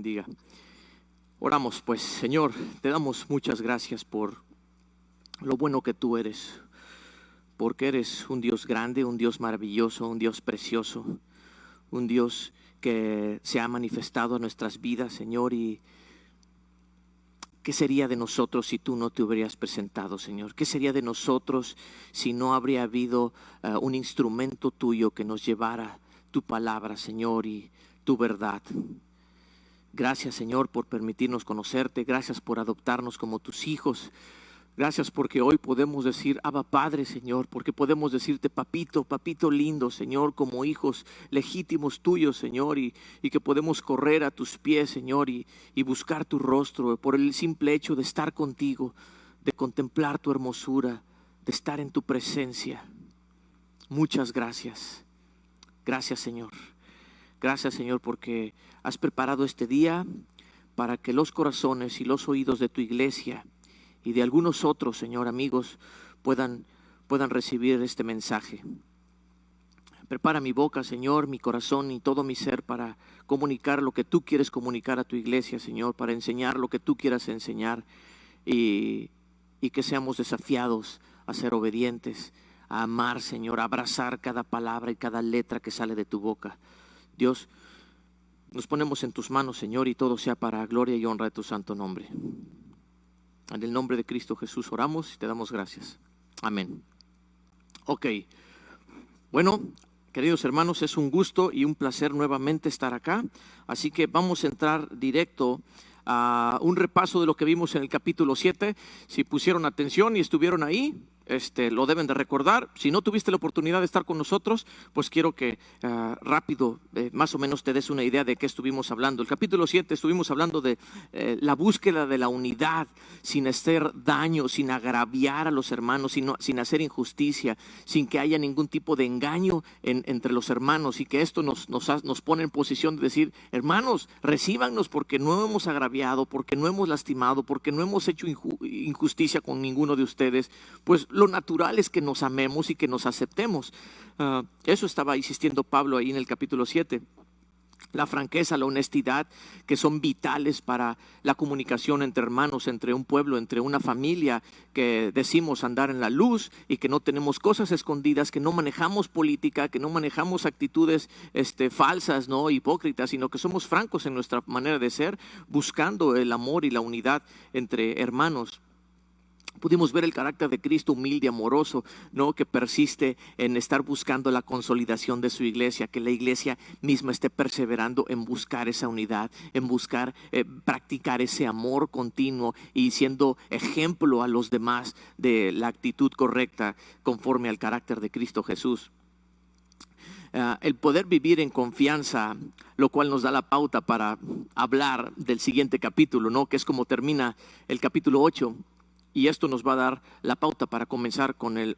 bendiga. Oramos pues, Señor, te damos muchas gracias por lo bueno que tú eres, porque eres un Dios grande, un Dios maravilloso, un Dios precioso, un Dios que se ha manifestado en nuestras vidas, Señor. Y ¿qué sería de nosotros si tú no te hubieras presentado, Señor? ¿Qué sería de nosotros si no habría habido un instrumento tuyo que nos llevara tu palabra, Señor, y tu verdad? Gracias, Señor, por permitirnos conocerte. Gracias por adoptarnos como tus hijos. Gracias porque hoy podemos decir Abba Padre, Señor, porque podemos decirte papito, papito lindo, Señor, como hijos legítimos tuyos, Señor, y que podemos correr a tus pies, Señor, y buscar tu rostro por el simple hecho de estar contigo, de contemplar tu hermosura, de estar en tu presencia. Muchas gracias. Gracias, Señor. Gracias, Señor, porque has preparado este día para que los corazones y los oídos de tu iglesia y de algunos otros, Señor, amigos, puedan recibir este mensaje. Prepara mi boca, Señor, mi corazón y todo mi ser para comunicar lo que tú quieres comunicar a tu iglesia, Señor, para enseñar lo que tú quieras enseñar y que seamos desafiados a ser obedientes, a amar, Señor, a abrazar cada palabra y cada letra que sale de tu boca. Dios, nos ponemos en tus manos, Señor, y todo sea para gloria y honra de tu santo nombre. En el nombre de Cristo Jesús oramos y te damos gracias. Amén. Ok. Bueno, queridos hermanos, es un gusto y un placer nuevamente estar acá. Así que vamos a entrar directo a un repaso de lo que vimos en el capítulo 7. Si pusieron atención y estuvieron ahí, lo deben de recordar. Si no tuviste la oportunidad de estar con nosotros, pues quiero que rápido, más o menos te des una idea de qué estuvimos hablando. El capítulo 7 estuvimos hablando de la búsqueda de la unidad, sin hacer daño, sin agraviar a los hermanos, sin hacer injusticia, sin que haya ningún tipo de engaño entre los hermanos, y que esto nos pone en posición de decir, hermanos, recíbannos porque no hemos agraviado, porque no hemos lastimado, porque no hemos hecho injusticia con ninguno de ustedes. Pues lo natural es que nos amemos y que nos aceptemos. Eso estaba insistiendo Pablo ahí en el capítulo 7. La franqueza, la honestidad, que son vitales para la comunicación entre hermanos, entre un pueblo, entre una familia, que decimos andar en la luz y que no tenemos cosas escondidas, que no manejamos política, que no manejamos actitudes falsas, no hipócritas, sino que somos francos en nuestra manera de ser, buscando el amor y la unidad entre hermanos. Pudimos ver el carácter de Cristo humilde, amoroso, ¿no? Que persiste en estar buscando la consolidación de su iglesia, que la iglesia misma esté perseverando en buscar esa unidad, en buscar practicar ese amor continuo y siendo ejemplo a los demás de la actitud correcta conforme al carácter de Cristo Jesús. El poder vivir en confianza, lo cual nos da la pauta para hablar del siguiente capítulo, ¿no? Que es como termina el capítulo 8. Y esto nos va a dar la pauta para comenzar con el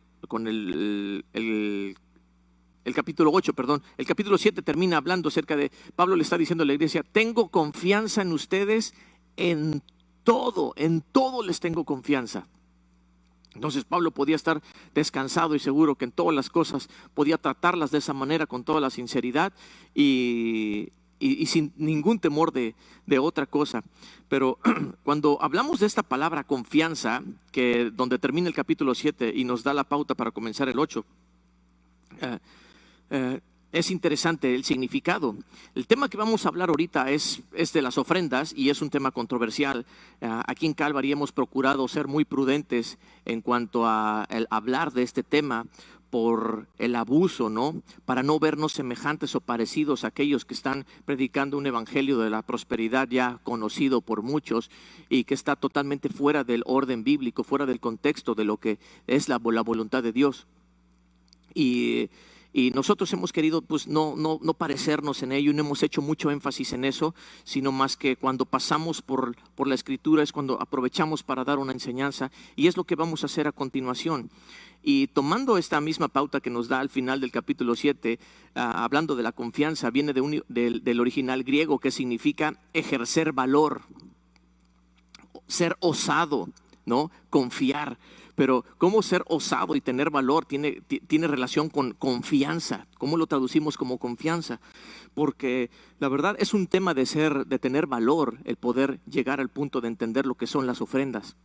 capítulo 8, perdón. El capítulo 7 termina hablando acerca de, Pablo le está diciendo a la iglesia, tengo confianza en ustedes en todo les tengo confianza. Entonces Pablo podía estar descansado y seguro que en todas las cosas podía tratarlas de esa manera, con toda la sinceridad y sin ningún temor de otra cosa. Pero cuando hablamos de esta palabra confianza, que donde termina el capítulo 7 y nos da la pauta para comenzar el 8, es interesante el significado. El tema que vamos a hablar ahorita es de las ofrendas y es un tema controversial. Aquí en Calvary hemos procurado ser muy prudentes en cuanto a el hablar de este tema, por el abuso, ¿no? Para no vernos semejantes o parecidos a aquellos que están predicando un evangelio de la prosperidad ya conocido por muchos y que está totalmente fuera del orden bíblico, fuera del contexto de lo que es la voluntad de Dios. Y nosotros hemos querido pues no parecernos en ello y no hemos hecho mucho énfasis en eso, sino más que cuando pasamos por la escritura es cuando aprovechamos para dar una enseñanza, y es lo que vamos a hacer a continuación. Y tomando esta misma pauta que nos da al final del capítulo 7, hablando de la confianza, viene del original griego, que significa ejercer valor, ser osado, ¿no? Confiar. Pero cómo ser osado y tener valor tiene relación con confianza. ¿Cómo lo traducimos como confianza? Porque la verdad es un tema de tener valor, el poder llegar al punto de entender lo que son las ofrendas,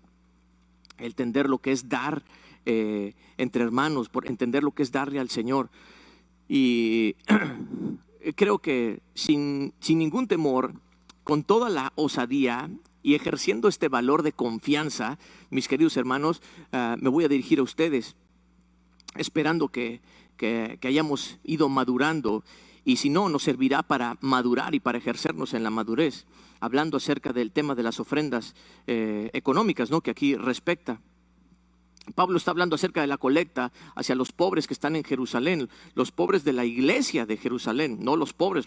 el entender lo que es dar entre hermanos, por entender lo que es darle al Señor. Y creo que sin ningún temor, con toda la osadía y ejerciendo este valor de confianza, mis queridos hermanos, me voy a dirigir a ustedes, esperando que hayamos ido madurando, y si no, nos servirá para madurar y para ejercernos en la madurez, hablando acerca del tema de las ofrendas económicas, ¿no?, que aquí respecta. Pablo está hablando acerca de la colecta hacia los pobres que están en Jerusalén, los pobres de la iglesia de Jerusalén, no los pobres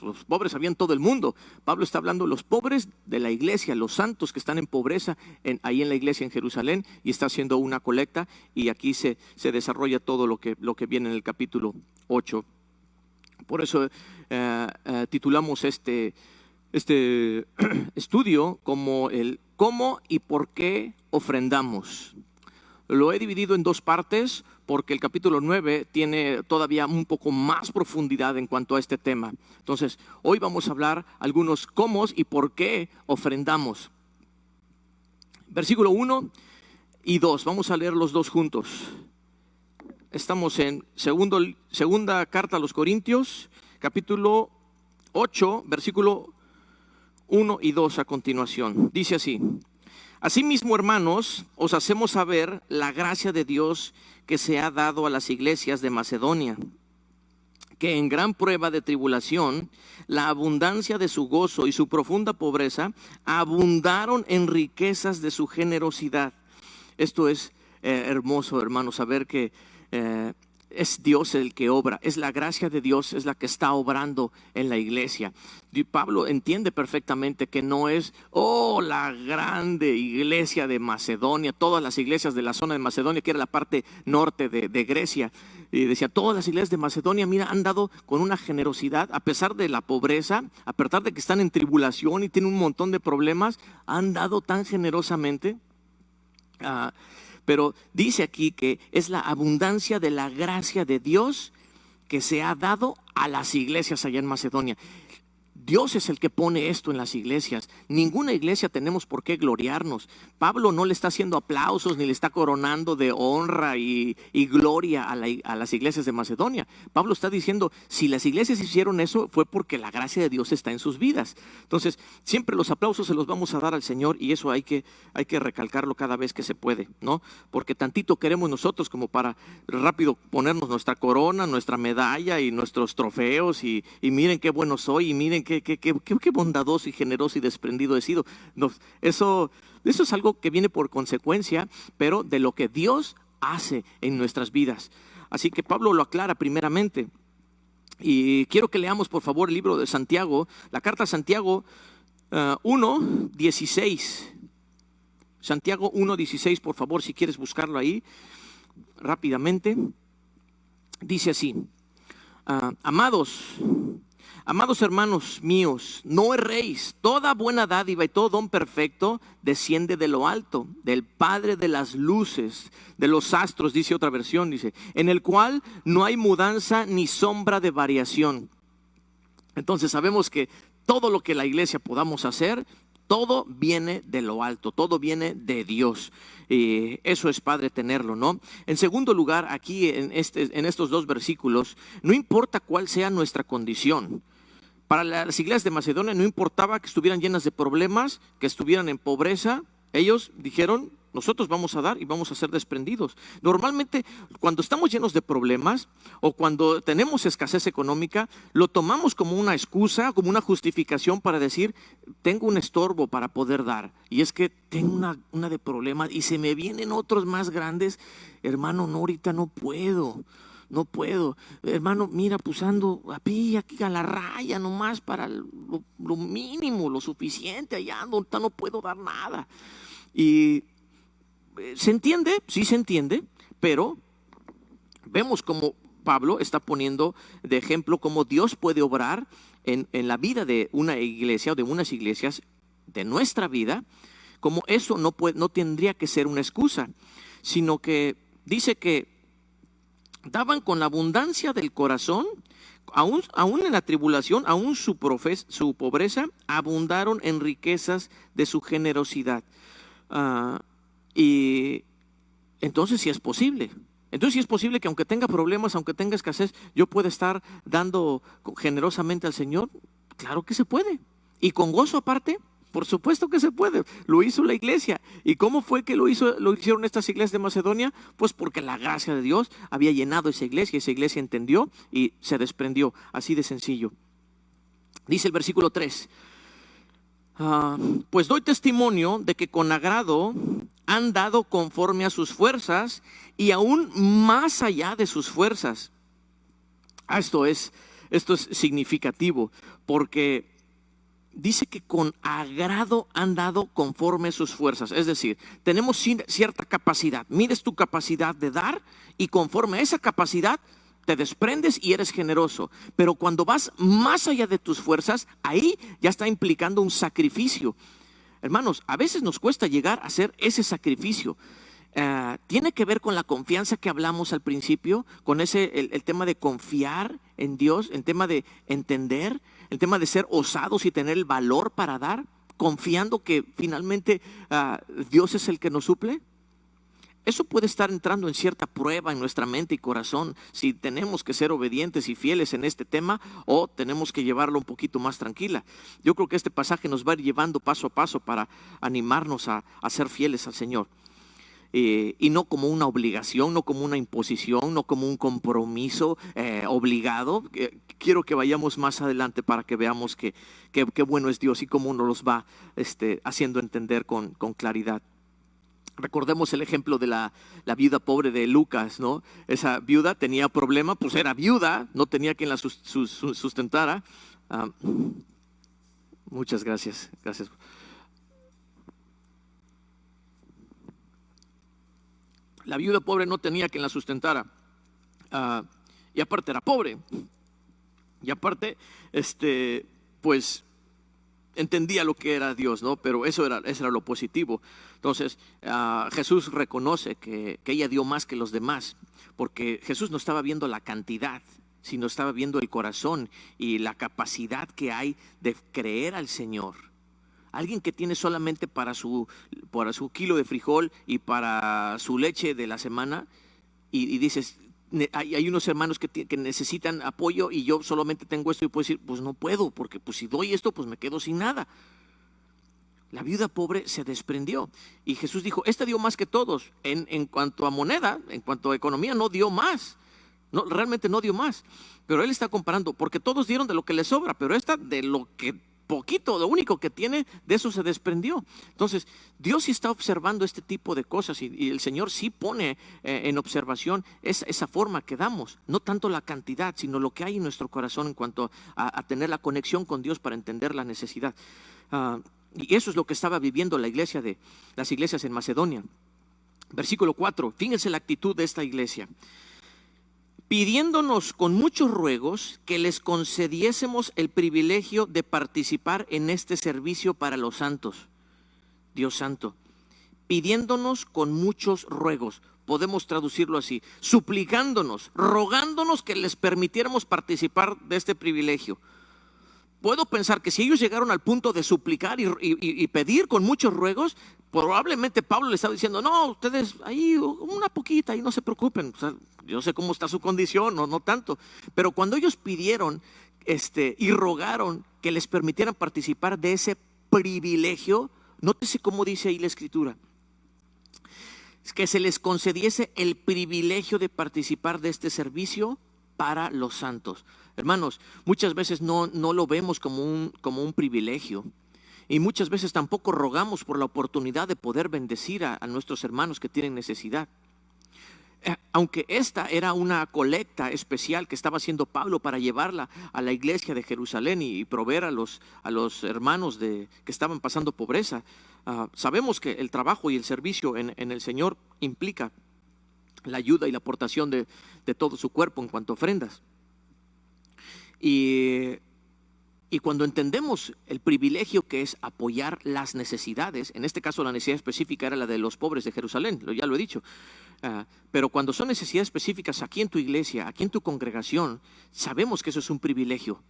había en todo el mundo. Pablo está hablando de los pobres de la iglesia, los santos que están en pobreza ahí en la iglesia en Jerusalén, y está haciendo una colecta, y aquí se desarrolla todo lo que viene en el capítulo 8. Por eso titulamos este estudio como el cómo y por qué ofrendamos. Lo he dividido en dos partes porque el capítulo 9 tiene todavía un poco más profundidad en cuanto a este tema. Entonces, hoy vamos a hablar algunos cómo y por qué ofrendamos. Versículo 1 y 2, vamos a leer los dos juntos. Estamos en segunda carta a los Corintios, capítulo 8, versículo 1 y 2 a continuación. Dice así: Asimismo, hermanos, os hacemos saber la gracia de Dios que se ha dado a las iglesias de Macedonia, que en gran prueba de tribulación, la abundancia de su gozo y su profunda pobreza abundaron en riquezas de su generosidad. Esto es hermoso, hermanos, saber que es Dios el que obra, es la gracia de Dios, es la que está obrando en la iglesia. Y Pablo entiende perfectamente que no es, la grande iglesia de Macedonia, todas las iglesias de la zona de Macedonia, que era la parte norte de Grecia. Y decía, todas las iglesias de Macedonia, mira, han dado con una generosidad, a pesar de la pobreza, a pesar de que están en tribulación y tienen un montón de problemas, han dado tan generosamente. Pero dice aquí que es la abundancia de la gracia de Dios que se ha dado a las iglesias allá en Macedonia. Dios es el que pone esto en las iglesias. Ninguna iglesia tenemos por qué gloriarnos. Pablo no le está haciendo aplausos ni le está coronando de honra y gloria a las iglesias de Macedonia. Pablo está diciendo, si las iglesias hicieron eso, fue porque la gracia de Dios está en sus vidas. Entonces, siempre los aplausos se los vamos a dar al Señor, y eso hay que recalcarlo cada vez que se puede, ¿no? Porque tantito queremos nosotros como para rápido ponernos nuestra corona, nuestra medalla y nuestros trofeos, y miren qué bueno soy, y miren qué bondadoso y generoso y desprendido he sido. No, eso es algo que viene por consecuencia, pero de lo que Dios hace en nuestras vidas. Así que Pablo lo aclara primeramente. Y quiero que leamos por favor el libro de Santiago, la carta a Santiago 1:16. Santiago 1:16, por favor, si quieres buscarlo ahí rápidamente. Dice así: Amados hermanos míos, no erréis. Toda buena dádiva y todo don perfecto desciende de lo alto, del Padre de las luces, de los astros, dice otra versión, dice, en el cual no hay mudanza ni sombra de variación. Entonces sabemos que todo lo que la iglesia podamos hacer, todo viene de lo alto, todo viene de Dios. Eso es padre tenerlo, ¿no? En segundo lugar, aquí en estos dos versículos, no importa cuál sea nuestra condición. Para las iglesias de Macedonia no importaba que estuvieran llenas de problemas, que estuvieran en pobreza. Ellos dijeron, nosotros vamos a dar y vamos a ser desprendidos. Normalmente cuando estamos llenos de problemas o cuando tenemos escasez económica, lo tomamos como una excusa, como una justificación para decir, tengo un estorbo para poder dar. Y es que tengo una de problemas y se me vienen otros más grandes. Hermano, no, ahorita no puedo. Hermano, mira, pues ando aquí a la raya nomás para lo mínimo, lo suficiente. Allá no puedo dar nada. Y ¿se entiende? Sí se entiende, pero vemos como Pablo está poniendo de ejemplo cómo Dios puede obrar en la vida de una iglesia o de unas iglesias de nuestra vida, como eso no tendría que ser una excusa. sino que dice que daban con la abundancia del corazón, aún en la tribulación, aún su pobreza, abundaron en riquezas de su generosidad. Y entonces sí es posible. Entonces sí es posible que aunque tenga problemas, aunque tenga escasez, yo pueda estar dando generosamente al Señor. Claro que se puede. Y con gozo aparte, por supuesto que se puede. Lo hizo la iglesia. ¿Y cómo fue que lo hicieron estas iglesias de Macedonia? Pues porque la gracia de Dios había llenado esa iglesia entendió y se desprendió. Así de sencillo. Dice el versículo 3. Pues doy testimonio de que con agrado han dado conforme a sus fuerzas y aún más allá de sus fuerzas. Esto es significativo, porque dice que con agrado han dado conforme a sus fuerzas. Es decir, tenemos cierta capacidad. Mides tu capacidad de dar y conforme a esa capacidad te desprendes y eres generoso. Pero cuando vas más allá de tus fuerzas, ahí ya está implicando un sacrificio. Hermanos, a veces nos cuesta llegar a hacer ese sacrificio. Tiene que ver con la confianza que hablamos al principio, con el tema de confiar en Dios, el tema de entender, el tema de ser osados y tener el valor para dar, confiando que finalmente Dios es el que nos suple. Eso puede estar entrando en cierta prueba en nuestra mente y corazón, si tenemos que ser obedientes y fieles en este tema o tenemos que llevarlo un poquito más tranquila. Yo creo que este pasaje nos va a ir llevando paso a paso para animarnos a ser fieles al Señor. Y no como una obligación, no como una imposición, no como un compromiso obligado. Quiero que vayamos más adelante para que veamos qué bueno es Dios y cómo nos los va haciendo entender con claridad. Recordemos el ejemplo de la viuda pobre de Lucas, ¿no? Esa viuda tenía problema, pues era viuda, no tenía quien la sustentara. Muchas gracias. La viuda pobre no tenía quien la sustentara. Y aparte era pobre. Y aparte, pues entendía lo que era Dios, ¿no? Pero eso era lo positivo. Entonces, Jesús reconoce que ella dio más que los demás, porque Jesús no estaba viendo la cantidad, sino estaba viendo el corazón y la capacidad que hay de creer al Señor. Alguien que tiene solamente para su kilo de frijol y para su leche de la semana, y dices, hay unos hermanos que necesitan apoyo y yo solamente tengo esto, y puedo decir, pues no puedo, porque pues si doy esto, pues me quedo sin nada. La viuda pobre se desprendió y Jesús dijo, esta dio más que todos. En cuanto a moneda, en cuanto a economía, no dio más. No, realmente no dio más. Pero él está comparando, porque todos dieron de lo que les sobra, pero esta de lo que poquito, lo único que tiene, de eso se desprendió. Entonces, Dios sí está observando este tipo de cosas y el Señor sí pone en observación esa forma que damos, no tanto la cantidad, sino lo que hay en nuestro corazón en cuanto a tener la conexión con Dios para entender la necesidad. Y eso es lo que estaba viviendo las iglesias en Macedonia. Versículo 4, fíjense la actitud de esta iglesia. Pidiéndonos con muchos ruegos que les concediésemos el privilegio de participar en este servicio para los santos. Dios santo, pidiéndonos con muchos ruegos, podemos traducirlo así, suplicándonos, rogándonos que les permitiéramos participar de este privilegio. Puedo pensar que si ellos llegaron al punto de suplicar y pedir con muchos ruegos, probablemente Pablo le estaba diciendo, no, ustedes ahí una poquita y no se preocupen. O sea, yo sé cómo está su condición, no tanto. Pero cuando ellos pidieron y rogaron que les permitieran participar de ese privilegio, nótese cómo dice ahí la Escritura. Que se les concediese el privilegio de participar de este servicio para los santos. Hermanos, muchas veces no lo vemos como un privilegio y muchas veces tampoco rogamos por la oportunidad de poder bendecir a nuestros hermanos que tienen necesidad. Aunque esta era una colecta especial que estaba haciendo Pablo para llevarla a la iglesia de Jerusalén y proveer a los hermanos que estaban pasando pobreza, sabemos que el trabajo y el servicio en el Señor implica la ayuda y la aportación de todo su cuerpo en cuanto a ofrendas. Y Y cuando entendemos el privilegio que es apoyar las necesidades, en este caso la necesidad específica era la de los pobres de Jerusalén, ya lo he dicho, pero cuando son necesidades específicas aquí en tu iglesia, aquí en tu congregación, sabemos que eso es un privilegio.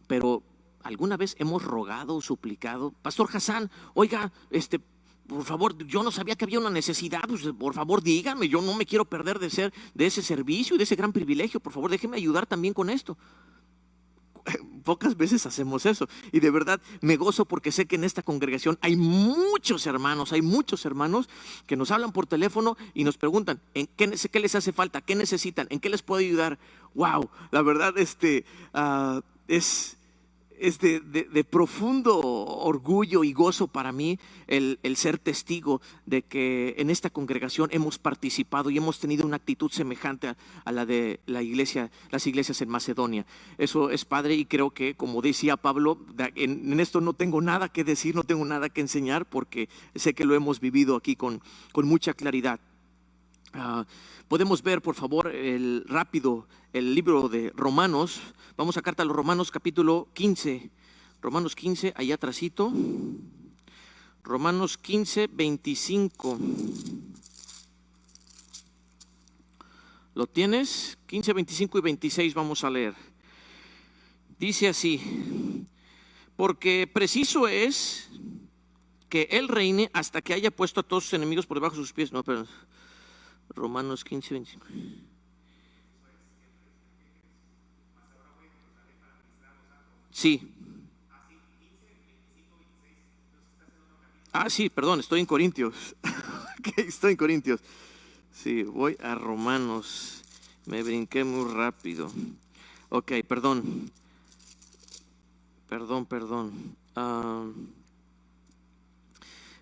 Pero ¿alguna vez hemos rogado, suplicado? Pastor Hassan, oiga, por favor, yo no sabía que había una necesidad, pues, por favor dígame, yo no me quiero perder de ese servicio y de ese gran privilegio, por favor déjeme ayudar también con esto. Pocas veces hacemos eso, y de verdad me gozo porque sé que en esta congregación hay muchos hermanos que nos hablan por teléfono y nos preguntan qué les hace falta, qué necesitan, en qué les puedo ayudar. Wow, la verdad es de profundo orgullo y gozo para mí el ser testigo de que en esta congregación hemos participado y hemos tenido una actitud semejante a la de las iglesias en Macedonia. Eso es padre, y creo que, como decía Pablo, en esto no tengo nada que decir, no tengo nada que enseñar, porque sé que lo hemos vivido aquí con mucha claridad. Podemos ver, por favor, rápido el libro de Romanos. Vamos a carta a los Romanos capítulo 15. Romanos 15, allá atrásito. Romanos 15, 25. ¿Lo tienes? 15, 25 y 26 vamos a leer. Dice así: porque preciso es que Él reine hasta que haya puesto a todos sus enemigos por debajo de sus pies. No, perdón. Romanos 15, 25. Sí. Sí, perdón, estoy en Corintios. Estoy en Corintios. Sí, voy a Romanos. Me brinqué muy rápido. Ok, perdón.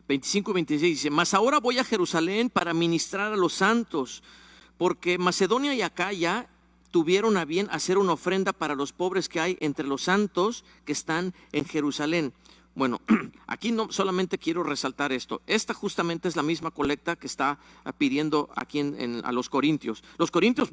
25 y 26 dice: mas ahora voy a Jerusalén para ministrar a los santos, porque Macedonia y Acaya tuvieron a bien hacer una ofrenda para los pobres que hay entre los santos que están en Jerusalén. Bueno, aquí no solamente quiero resaltar esto. Esta justamente es la misma colecta que está pidiendo aquí a los corintios. Los corintios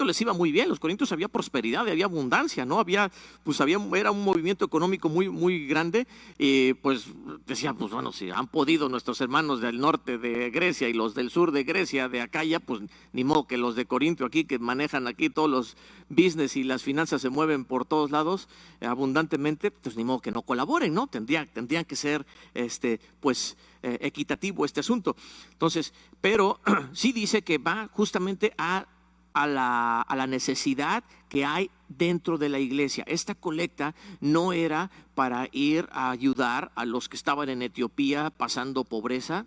les iba muy bien. Los corintios había prosperidad, había abundancia, ¿no? Era un movimiento económico muy, muy grande. Y pues decían, pues bueno, si han podido nuestros hermanos del norte de Grecia y los del sur de Grecia, de Acaya, pues ni modo que los de Corintio aquí, que manejan aquí todos los business y las finanzas se mueven por todos lados abundantemente, pues ni modo que no colaboren, ¿no? Tendrían que ser equitativo este asunto. Entonces, pero sí dice que va justamente a la necesidad que hay dentro de la iglesia. Esta colecta no era para ir a ayudar a los que estaban en Etiopía pasando pobreza,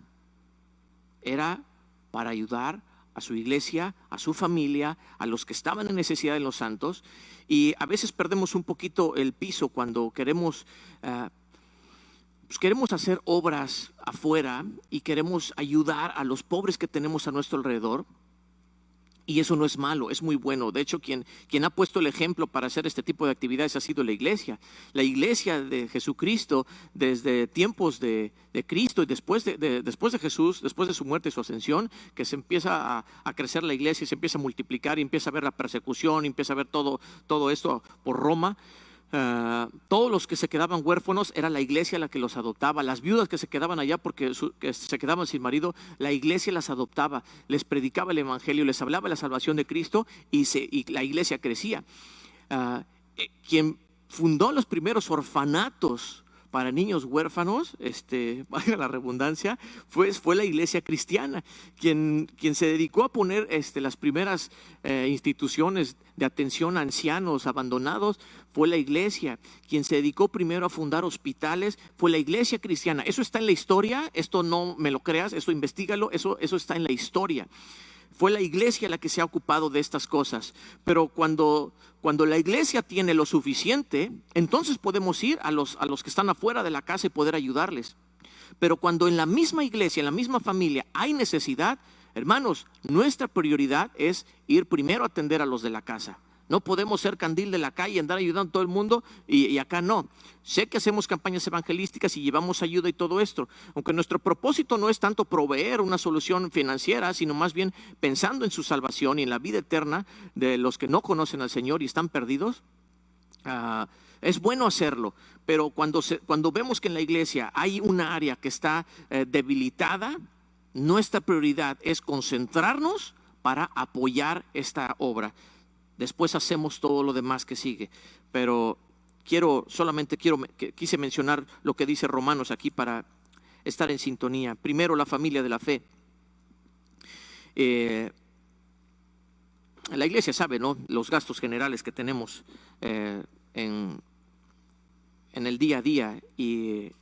era para ayudar a su iglesia, a su familia, a los que estaban en necesidad de los santos. Y a veces perdemos un poquito el piso cuando queremos hacer obras afuera y queremos ayudar a los pobres que tenemos a nuestro alrededor. Y eso no es malo, es muy bueno. De hecho, quien ha puesto el ejemplo para hacer este tipo de actividades ha sido la iglesia. La iglesia de Jesucristo, desde tiempos de Cristo y después de Jesús, después de su muerte y su ascensión, que se empieza a crecer la iglesia y se empieza a multiplicar y empieza a ver la persecución y empieza a ver todo esto por Roma. Todos los que se quedaban huérfanos, era la iglesia la que los adoptaba. Las viudas que se quedaban allá porque que se quedaban sin marido, la iglesia las adoptaba, les predicaba el evangelio, les hablaba de la salvación de Cristo y la iglesia crecía. Quien fundó los primeros orfanatos para niños huérfanos, valga la redundancia, fue la iglesia cristiana, quien se dedicó a poner las primeras instituciones de atención a ancianos abandonados. Fue la iglesia. Quien se dedicó primero a fundar hospitales fue la iglesia cristiana. Eso está en la historia. Esto no me lo creas, esto investígalo, eso está en la historia. Fue la iglesia la que se ha ocupado de estas cosas. Pero cuando la iglesia tiene lo suficiente, entonces podemos ir a los que están afuera de la casa y poder ayudarles. Pero cuando en la misma iglesia, en la misma familia hay necesidad, hermanos, nuestra prioridad es ir primero a atender a los de la casa. No podemos ser candil de la calle y andar ayudando a todo el mundo y acá no. Sé que hacemos campañas evangelísticas y llevamos ayuda y todo esto, aunque nuestro propósito no es tanto proveer una solución financiera, sino más bien pensando en su salvación y en la vida eterna de los que no conocen al Señor y están perdidos. Es bueno hacerlo, pero cuando vemos que en la iglesia hay una área que está debilitada, nuestra prioridad es concentrarnos para apoyar esta obra. Después hacemos todo lo demás que sigue, pero quise mencionar lo que dice Romanos aquí para estar en sintonía. Primero, la familia de la fe. La iglesia sabe, ¿no?, los gastos generales que tenemos en el día a día, y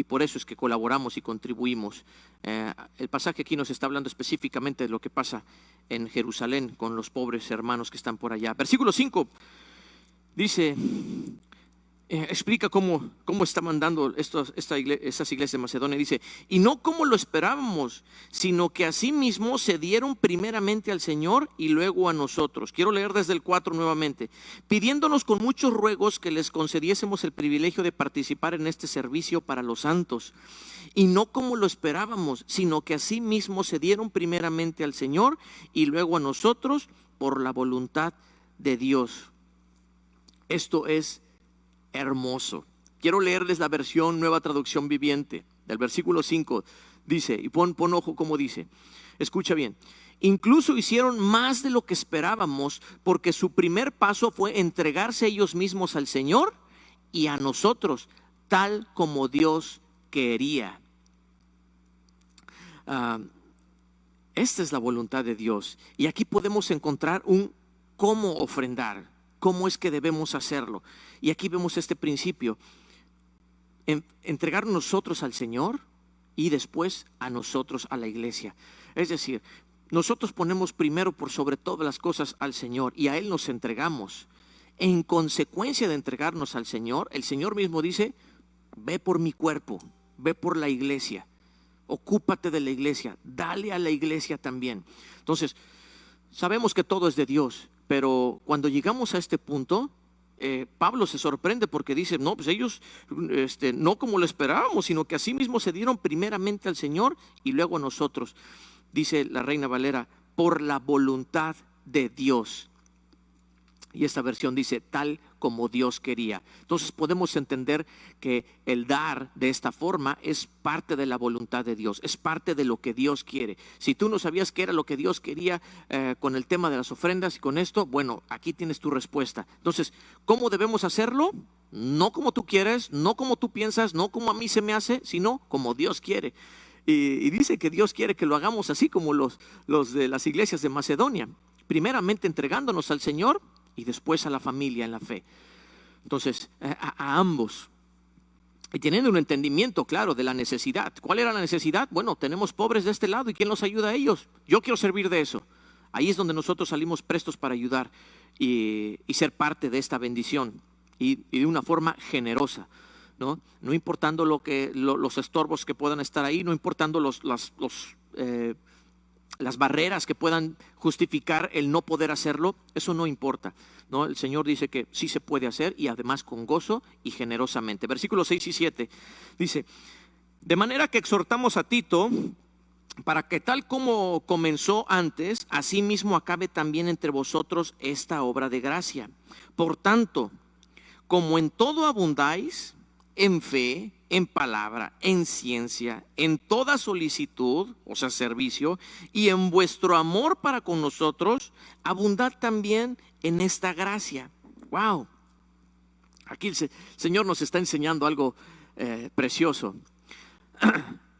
por eso es que colaboramos y contribuimos. El pasaje aquí nos está hablando específicamente de lo que pasa en Jerusalén con los pobres hermanos que están por allá. Versículo 5 dice, explica cómo estaban dando estas iglesias de Macedonia. Dice, y no como lo esperábamos, sino que asimismo se dieron primeramente al Señor y luego a nosotros. Quiero leer desde el 4 nuevamente. Pidiéndonos con muchos ruegos que les concediésemos el privilegio de participar en este servicio para los santos. Y no como lo esperábamos, sino que asimismo se dieron primeramente al Señor y luego a nosotros por la voluntad de Dios. Esto es hermoso. Quiero leerles la versión Nueva Traducción Viviente del versículo 5. Dice, y pon ojo como dice, escucha bien. Incluso hicieron más de lo que esperábamos, porque su primer paso fue entregarse ellos mismos al Señor y a nosotros, tal como Dios quería. Esta es la voluntad de Dios, y aquí podemos encontrar un cómo ofrendar, cómo es que debemos hacerlo. Y aquí vemos este principio: entregar nosotros al Señor y después a nosotros, a la iglesia. Es decir, nosotros ponemos primero por sobre todas las cosas al Señor y a Él nos entregamos. En consecuencia de entregarnos al Señor, el Señor mismo dice: ve por mi cuerpo, ve por la iglesia, ocúpate de la iglesia, dale a la iglesia también. Entonces, sabemos que todo es de Dios, pero cuando llegamos a este punto, Pablo se sorprende porque dice, no, pues ellos no como lo esperábamos, sino que así mismo se dieron primeramente al Señor y luego a nosotros. Dice la Reina Valera, por la voluntad de Dios. Y esta versión dice, tal como Dios quería. Entonces podemos entender que el dar de esta forma es parte de la voluntad de Dios, es parte de lo que Dios quiere. Si tú no sabías qué era lo que Dios quería con el tema de las ofrendas y con esto, bueno, aquí tienes tu respuesta. Entonces, ¿cómo debemos hacerlo? No como tú quieres, no como tú piensas, no como a mí se me hace, sino como Dios quiere. Y dice que Dios quiere que lo hagamos así como los de las iglesias de Macedonia, primeramente entregándonos al Señor y después a la familia en la fe. Entonces, a ambos. Y teniendo un entendimiento claro de la necesidad. ¿Cuál era la necesidad? Bueno, tenemos pobres de este lado, ¿y quién los ayuda a ellos? Yo quiero servir de eso. Ahí es donde nosotros salimos prestos para ayudar y ser parte de esta bendición, y de una forma generosa, ¿no? No importando los estorbos que puedan estar ahí, no importando las barreras que puedan justificar el no poder hacerlo, eso no importa, ¿no? El Señor dice que sí se puede hacer, y además con gozo y generosamente. Versículos 6 y 7 dice, de manera que exhortamos a Tito para que tal como comenzó antes, así mismo acabe también entre vosotros esta obra de gracia. Por tanto, como en todo abundáis, en fe, en palabra, en ciencia, en toda solicitud, o sea, servicio, y en vuestro amor para con nosotros, abundad también en esta gracia. Wow. Aquí el Señor nos está enseñando algo precioso.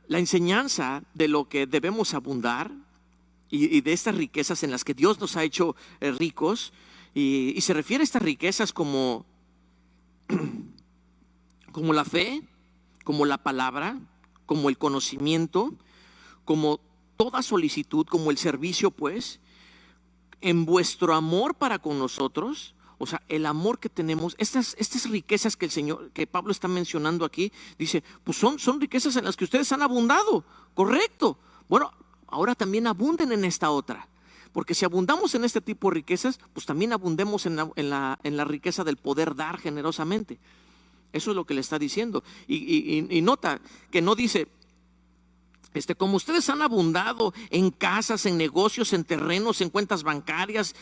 La enseñanza de lo que debemos abundar y de estas riquezas en las que Dios nos ha hecho ricos, y se refiere a estas riquezas como la fe, como la palabra, como el conocimiento, como toda solicitud, como el servicio, pues, en vuestro amor para con nosotros. O sea, el amor que tenemos, estas riquezas que Pablo está mencionando aquí, dice, pues son riquezas en las que ustedes han abundado, correcto. Bueno, ahora también abunden en esta otra, porque si abundamos en este tipo de riquezas, pues también abundemos en la riqueza del poder dar generosamente. Eso es lo que le está diciendo. Y nota que no dice, como ustedes han abundado en casas, en negocios, en terrenos, en cuentas bancarias,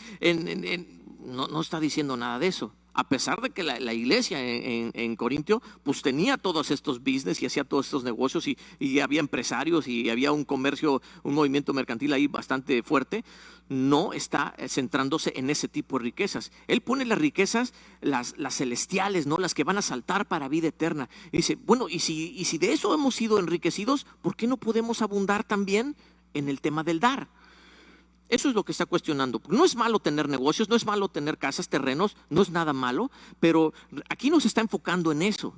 no está diciendo nada de eso. a pesar de que la iglesia en Corintio pues tenía todos estos business y hacía todos estos negocios y había empresarios y había un comercio, un movimiento mercantil ahí bastante fuerte, no está centrándose en ese tipo de riquezas. Él pone las riquezas, las celestiales, ¿no? Las que van a saltar para vida eterna. Y dice, bueno, y si de eso hemos sido enriquecidos, ¿por qué no podemos abundar también en el tema del dar? Eso es lo que está cuestionando. No es malo tener negocios, no es malo tener casas, terrenos, no es nada malo, pero aquí nos está enfocando en eso.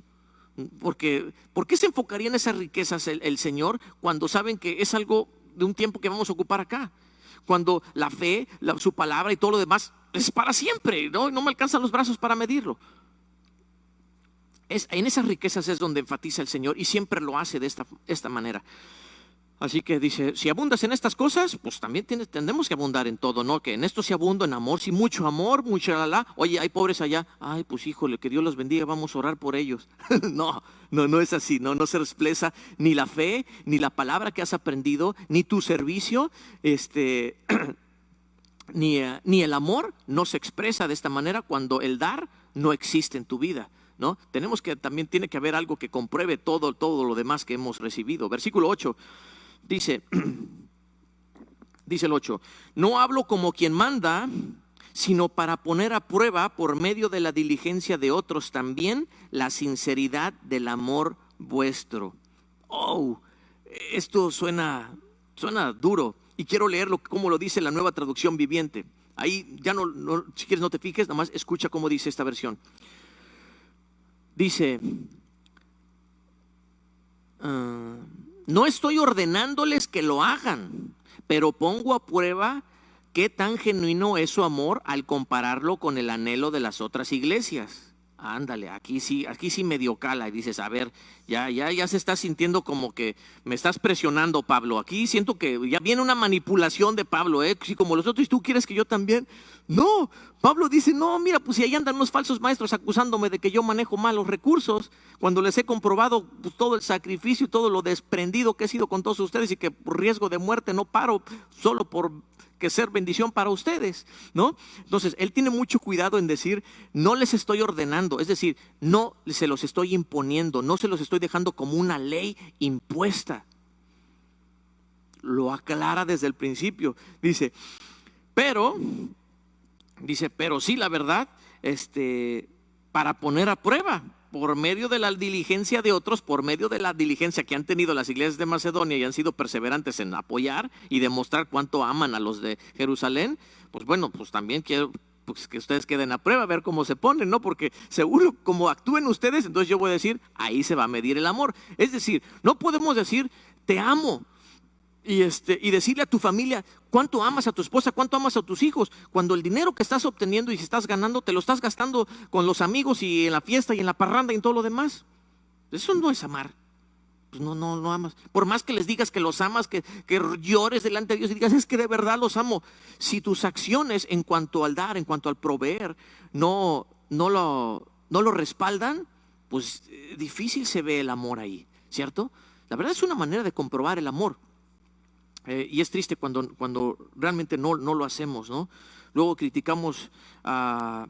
Porque, ¿por qué se enfocaría en esas riquezas el Señor cuando saben que es algo de un tiempo que vamos a ocupar acá? Cuando la fe, su palabra y todo lo demás es para siempre, ¿no? No me alcanzan los brazos para medirlo. En esas riquezas es donde enfatiza el Señor y siempre lo hace de esta manera. Así que dice, si abundas en estas cosas, pues también tendremos que abundar en todo, ¿no? Que en esto sí abundo, en amor, sí, mucho amor, mucho la. Oye, hay pobres allá. Ay, pues híjole, que Dios los bendiga, vamos a orar por ellos. No es así, no se expresa ni la fe, ni la palabra que has aprendido, ni tu servicio, ni el amor no se expresa de esta manera cuando el dar no existe en tu vida, ¿no? También tiene que haber algo que compruebe todo lo demás que hemos recibido. Versículo 8. Dice el 8, no hablo como quien manda, sino para poner a prueba por medio de la diligencia de otros también la sinceridad del amor vuestro. Esto suena duro y quiero leerlo como lo dice la Nueva Traducción Viviente. Ahí ya no, si quieres no te fijes, nada más escucha cómo dice esta versión. Dice, no estoy ordenándoles que lo hagan, pero pongo a prueba qué tan genuino es su amor al compararlo con el anhelo de las otras iglesias. Ándale, aquí sí medio cala y dices, a ver, ya se está sintiendo como que me estás presionando, Pablo. Aquí siento que ya viene una manipulación de Pablo, si como los otros, ¿tú quieres que yo también? No, Pablo dice, no, mira, pues si ahí andan unos falsos maestros acusándome de que yo manejo mal los recursos, cuando les he comprobado pues, todo el sacrificio y todo lo desprendido que he sido con todos ustedes y que por riesgo de muerte no paro solo por que ser bendición para ustedes, ¿no? Entonces, él tiene mucho cuidado en decir, no les estoy ordenando, es decir, no se los estoy imponiendo, no se los estoy dejando como una ley impuesta. Lo aclara desde el principio. Dice, pero sí, la verdad, para poner a prueba, por medio de la diligencia de otros, por medio de la diligencia que han tenido las iglesias de Macedonia y han sido perseverantes en apoyar y demostrar cuánto aman a los de Jerusalén, pues bueno, pues también quiero pues, que ustedes queden a prueba, a ver cómo se ponen, ¿no? Porque seguro como actúen ustedes, entonces yo voy a decir, ahí se va a medir el amor. Es decir, no podemos decir, te amo, y decirle a tu familia cuánto amas a tu esposa, cuánto amas a tus hijos, cuando el dinero que estás obteniendo y si estás ganando, te lo estás gastando con los amigos y en la fiesta y en la parranda y en todo lo demás. Eso no es amar. Pues no amas. Por más que les digas que los amas, que llores delante de Dios y digas, es que de verdad los amo. Si tus acciones en cuanto al dar, en cuanto al proveer, no lo respaldan, pues difícil se ve el amor ahí, ¿cierto? La verdad es una manera de comprobar el amor. Y es triste cuando realmente no lo hacemos, ¿no? Luego criticamos a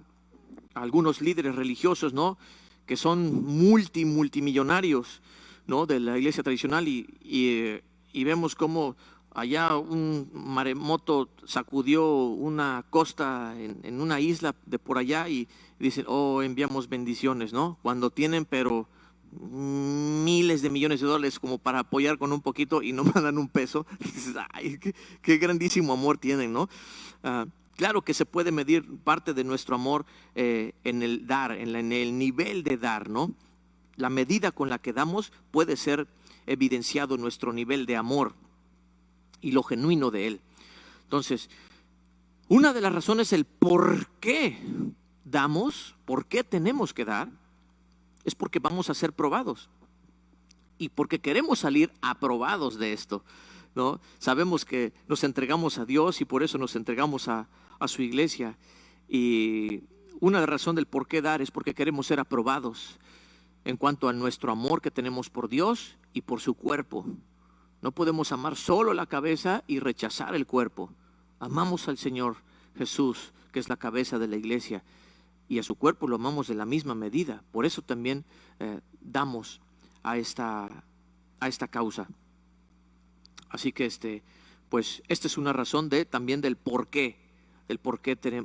algunos líderes religiosos, ¿no? Que son multimillonarios, ¿no? De la iglesia tradicional y vemos cómo allá un maremoto sacudió una costa en una isla de por allá y dicen, enviamos bendiciones, ¿no? Cuando tienen, pero miles de millones de dólares como para apoyar con un poquito y no mandan un peso. Ay, qué grandísimo amor tienen, ¿no? Claro que se puede medir parte de nuestro amor en el dar, en el nivel de dar, ¿no? La medida con la que damos puede ser evidenciado nuestro nivel de amor y lo genuino de él. Entonces, una de las razones el por qué damos, por qué tenemos que dar, es porque vamos a ser probados y porque queremos salir aprobados de esto, ¿no? Sabemos que nos entregamos a Dios y por eso nos entregamos a su iglesia, y una razón del por qué dar es porque queremos ser aprobados en cuanto a nuestro amor que tenemos por Dios y por su cuerpo. No podemos amar solo la cabeza y rechazar el cuerpo. Amamos al Señor Jesús, que es la cabeza de la iglesia, y a su cuerpo lo amamos de la misma medida. Por eso también damos a esta causa. Así que pues esta es una razón también del por qué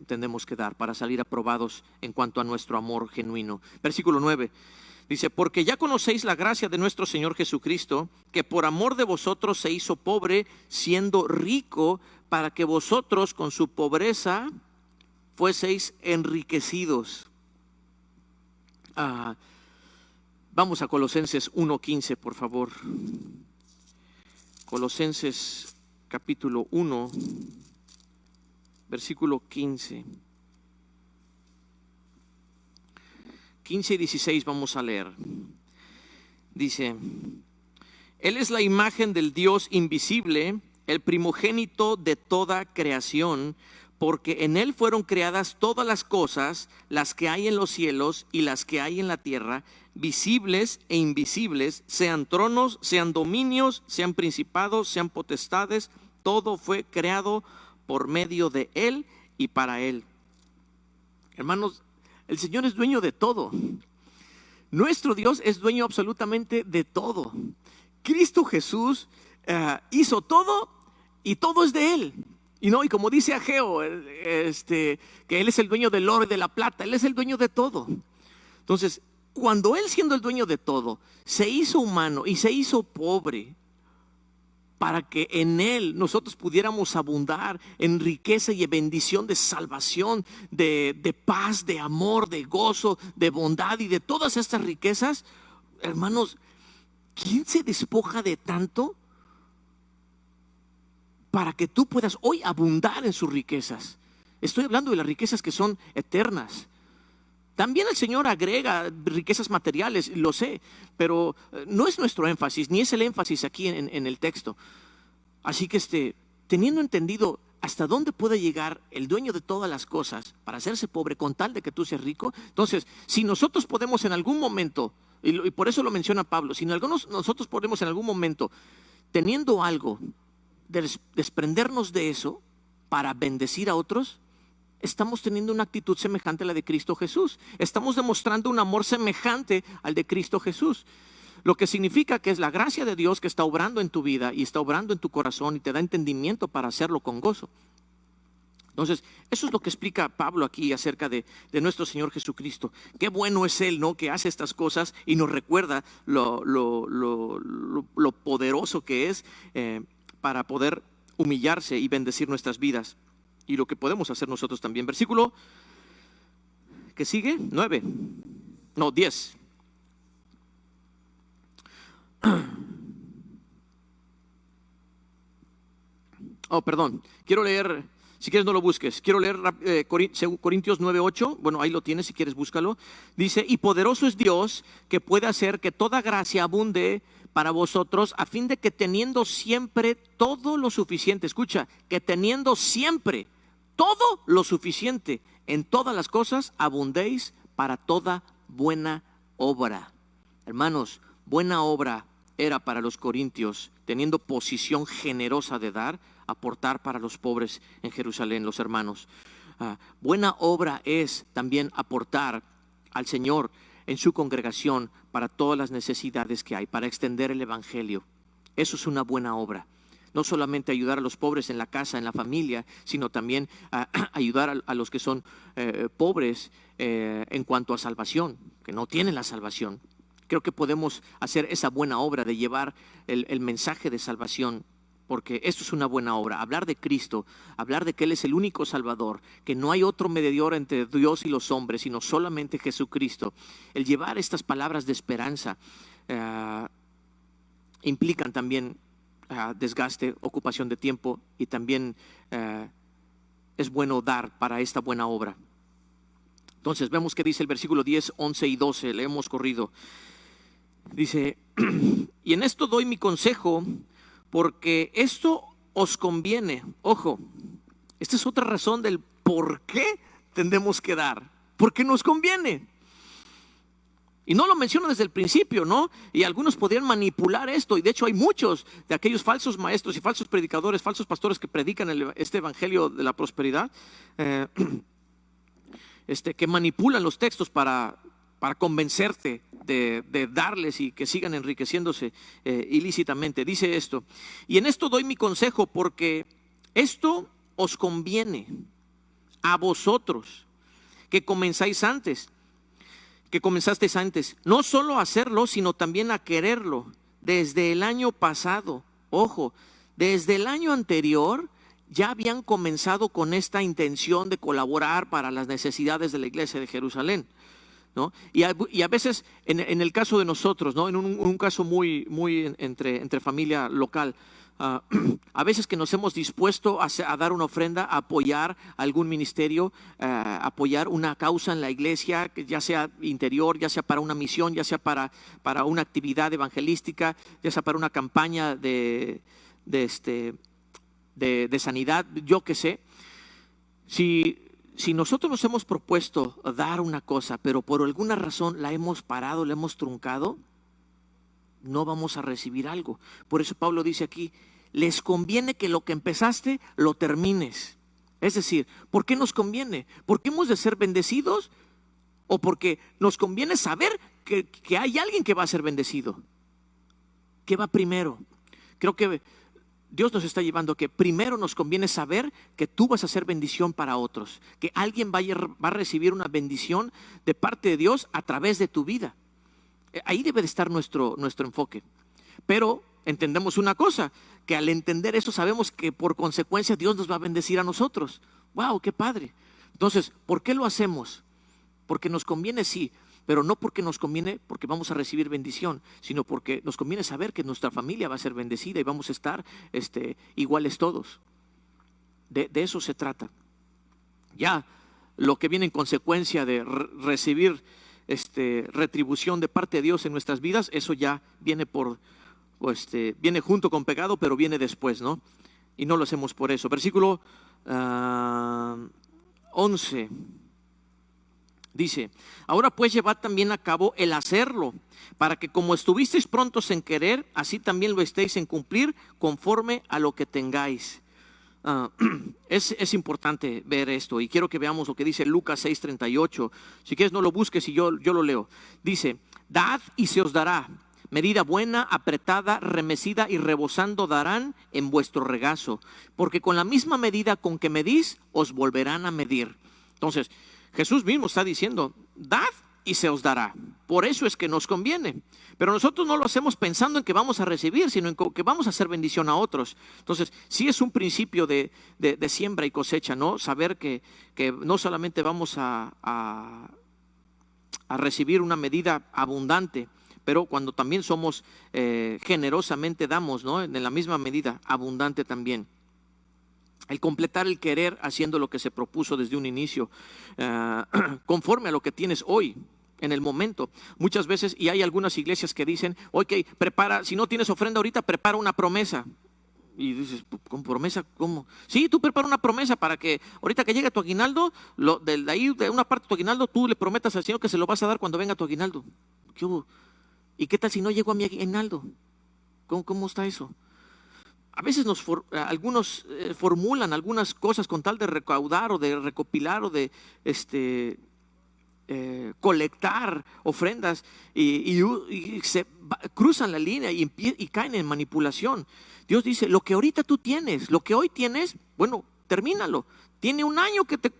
tenemos que dar, para salir aprobados en cuanto a nuestro amor genuino. Versículo 9 dice: porque ya conocéis la gracia de nuestro Señor Jesucristo, que por amor de vosotros se hizo pobre, siendo rico, para que vosotros con su pobreza fueseis enriquecidos. Vamos a Colosenses 1:15, por favor. Colosenses capítulo 1, versículo 15. 15 y 16 vamos a leer. Dice: Él es la imagen del Dios invisible, el primogénito de toda creación, porque en Él fueron creadas todas las cosas, las que hay en los cielos y las que hay en la tierra, visibles e invisibles, sean tronos, sean dominios, sean principados, sean potestades. Todo fue creado por medio de Él y para Él. Hermanos, el Señor es dueño de todo. Nuestro Dios es dueño absolutamente de todo. Cristo Jesús hizo todo y todo es de Él. Y como dice Ageo, que Él es el dueño del oro y de la plata. Él es el dueño de todo. Entonces, cuando Él, siendo el dueño de todo, se hizo humano y se hizo pobre, para que en Él nosotros pudiéramos abundar en riqueza y en bendición de salvación, de paz, de amor, de gozo, de bondad y de todas estas riquezas. Hermanos, ¿quién se despoja de tanto para que tú puedas hoy abundar en sus riquezas? Estoy hablando de las riquezas que son eternas. También el Señor agrega riquezas materiales, lo sé, pero no es nuestro énfasis, ni es el énfasis aquí en el texto. Así que teniendo entendido hasta dónde puede llegar el dueño de todas las cosas para hacerse pobre con tal de que tú seas rico, entonces si nosotros podemos en algún momento, y por eso lo menciona Pablo, si nosotros podemos en algún momento, teniendo algo, desprendernos de eso para bendecir a otros, estamos teniendo una actitud semejante a la de Cristo Jesús. Estamos demostrando un amor semejante al de Cristo Jesús. Lo que significa que es la gracia de Dios que está obrando en tu vida y está obrando en tu corazón y te da entendimiento para hacerlo con gozo. Entonces, eso es lo que explica Pablo aquí acerca de nuestro Señor Jesucristo. Qué bueno es Él, ¿no?, que hace estas cosas y nos recuerda lo poderoso que es para poder humillarse y bendecir nuestras vidas. Y lo que podemos hacer nosotros también. Versículo que sigue, 10. Perdón. Quiero leer, si quieres no lo busques. Quiero leer Corintios 9:8. Bueno, ahí lo tienes, si quieres búscalo. Dice: y poderoso es Dios, que puede hacer que toda gracia abunde para vosotros, a fin de que teniendo siempre todo lo suficiente, escucha, que teniendo siempre todo lo suficiente en todas las cosas, abundéis para toda buena obra. Hermanos, buena obra era para los corintios, teniendo posición generosa de dar, aportar para los pobres en Jerusalén, los hermanos. Buena obra es también aportar al Señor en su congregación para todas las necesidades que hay, para extender el evangelio. Eso es una buena obra. No solamente ayudar a los pobres en la casa, en la familia, sino también ayudar a los que son pobres en cuanto a salvación, que no tienen la salvación. Creo que podemos hacer esa buena obra de llevar el mensaje de salvación, porque esto es una buena obra. Hablar de Cristo, hablar de que Él es el único Salvador, que no hay otro mediador entre Dios y los hombres, sino solamente Jesucristo. El llevar estas palabras de esperanza implican también desgaste, ocupación de tiempo, y también es bueno dar para esta buena obra. Entonces vemos que dice el versículo 10, 11 y 12, le hemos corrido. Dice: y en esto doy mi consejo, porque esto os conviene. Ojo, esta es otra razón del por qué tenemos que dar, porque nos conviene. Y no lo menciono desde el principio, ¿no? Y algunos podrían manipular esto. Y de hecho hay muchos de aquellos falsos maestros y falsos predicadores, falsos pastores que predican este evangelio de la prosperidad. que manipulan los textos para convencerte de darles y que sigan enriqueciéndose ilícitamente. Dice esto: y en esto doy mi consejo, porque esto os conviene a vosotros que comenzasteis antes, no solo a hacerlo, sino también a quererlo desde el año pasado. Ojo, desde el año anterior ya habían comenzado con esta intención de colaborar para las necesidades de la iglesia de Jerusalén, ¿no? Y a veces en el caso de nosotros, ¿no? En un caso muy entre familia local, a veces que nos hemos dispuesto a dar una ofrenda, a apoyar algún ministerio, apoyar una causa en la iglesia, ya sea interior, ya sea para una misión, ya sea para una actividad evangelística, ya sea para una campaña de sanidad, yo qué sé. Si nosotros nos hemos propuesto dar una cosa, pero por alguna razón la hemos parado, la hemos truncado, no vamos a recibir algo. Por eso Pablo dice aquí: les conviene que lo que empezaste lo termines. Es decir, ¿por qué nos conviene? ¿Porque hemos de ser bendecidos? ¿O porque nos conviene saber que hay alguien que va a ser bendecido? ¿Qué va primero? Creo que Dios nos está llevando a que primero nos conviene saber que tú vas a ser bendición para otros, que alguien va a recibir una bendición de parte de Dios a través de tu vida. Ahí debe de estar nuestro enfoque. Pero entendemos una cosa, que al entender eso sabemos que por consecuencia Dios nos va a bendecir a nosotros. ¡Wow! ¡Qué padre! Entonces, ¿por qué lo hacemos? Porque nos conviene, sí, pero no porque nos conviene porque vamos a recibir bendición, sino porque nos conviene saber que nuestra familia va a ser bendecida y vamos a estar iguales todos. De eso se trata. Ya lo que viene en consecuencia de recibir retribución de parte de Dios en nuestras vidas, eso ya viene viene junto con pecado, pero viene después, ¿no? Y no lo hacemos por eso. Versículo 11 dice: ahora pues llevad también a cabo el hacerlo, para que como estuvisteis prontos en querer, así también lo estéis en cumplir conforme a lo que tengáis. Es importante ver esto, y quiero que veamos lo que dice Lucas 6:38. Si quieres no lo busques y yo lo leo. Dice: dad y se os dará, medida buena, apretada, remecida y rebosando darán en vuestro regazo, porque con la misma medida con que medís os volverán a medir. Entonces Jesús mismo está diciendo: dad y se os dará. Por eso es que nos conviene. Pero nosotros no lo hacemos pensando en que vamos a recibir, sino en que vamos a hacer bendición a otros. Entonces, sí es un principio de siembra y cosecha, ¿no? Saber que no solamente vamos a recibir una medida abundante, pero cuando también somos generosamente damos, ¿no? En la misma medida, abundante también. El completar el querer haciendo lo que se propuso desde un inicio, conforme a lo que tienes hoy, en el momento. Muchas veces, y hay algunas iglesias que dicen: ok, prepara, si no tienes ofrenda ahorita, prepara una promesa. Y dices: ¿con promesa? ¿Cómo? Sí, tú prepara una promesa para que ahorita que llegue tu aguinaldo, de ahí de una parte de tu aguinaldo, tú le prometas al Señor que se lo vas a dar cuando venga tu aguinaldo. ¿Qué hubo? ¿Y qué tal si no llego a mi aguinaldo? ¿Cómo está eso? A veces algunos formulan algunas cosas con tal de recaudar o de recopilar o de colectar ofrendas y cruzan la línea y caen en manipulación. Dios dice: lo que ahorita tú tienes, lo que hoy tienes, bueno, termínalo. Tiene un año que te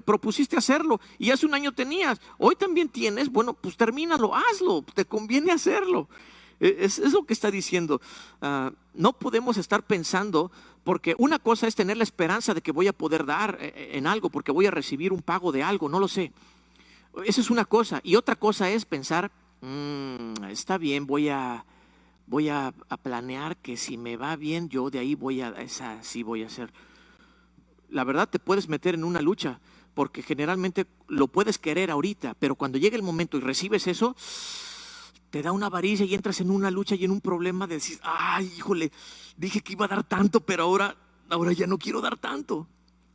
propusiste hacerlo y hace un año tenías, hoy también tienes, bueno, pues termínalo, hazlo, te conviene hacerlo. Es lo que está diciendo. No podemos estar pensando, porque una cosa es tener la esperanza de que voy a poder dar en algo, porque voy a recibir un pago de algo, no lo sé. Esa es una cosa. Y otra cosa es pensar: está bien, voy a planear que si me va bien, yo de ahí sí voy a hacer. La verdad, te puedes meter en una lucha, porque generalmente lo puedes querer ahorita, pero cuando llegue el momento y recibes eso, te da una avaricia y entras en una lucha y en un problema de decir: ay, híjole, dije que iba a dar tanto, pero ahora ya no quiero dar tanto.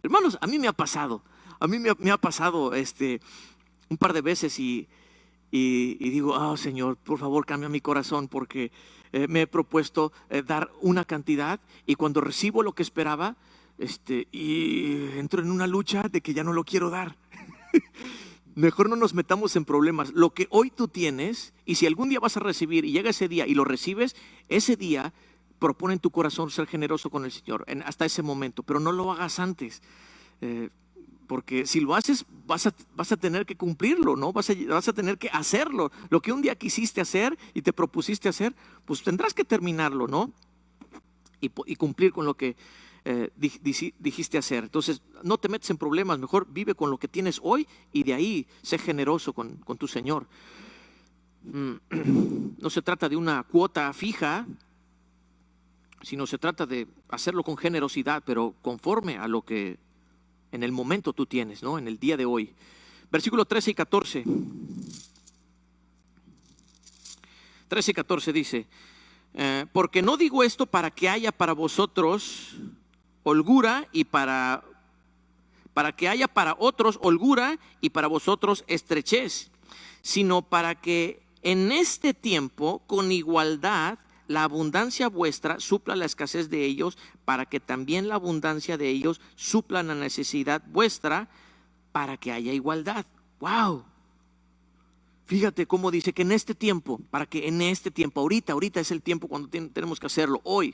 Hermanos, a mí me ha pasado. A mí me ha pasado un par de veces y digo: oh, Señor, por favor, cambia mi corazón, porque me he propuesto dar una cantidad, y cuando recibo lo que esperaba, y entro en una lucha de que ya no lo quiero dar. Mejor no nos metamos en problemas. Lo que hoy tú tienes, y si algún día vas a recibir y llega ese día y lo recibes, ese día propone en tu corazón ser generoso con el Señor hasta ese momento, pero no lo hagas antes. Porque si lo haces, vas a tener que cumplirlo, ¿no? Vas a tener que hacerlo. Lo que un día quisiste hacer y te propusiste hacer, pues tendrás que terminarlo, ¿no? Y cumplir con lo que dijiste hacer. Entonces, no te metes en problemas, mejor vive con lo que tienes hoy y de ahí sé generoso con tu Señor. No se trata de una cuota fija, sino se trata de hacerlo con generosidad, pero conforme a lo que en el momento tú tienes, ¿no? En el día de hoy. Versículo 13 y 14. 13 y 14 dice: porque no digo esto para que haya para vosotros holgura y para que haya para otros holgura y para vosotros estrechez, sino para que en este tiempo con igualdad la abundancia vuestra supla la escasez de ellos, para que también la abundancia de ellos supla la necesidad vuestra, para que haya igualdad. ¡Wow! Fíjate cómo dice que en este tiempo, para que en este tiempo, ahorita es el tiempo cuando tenemos que hacerlo, hoy.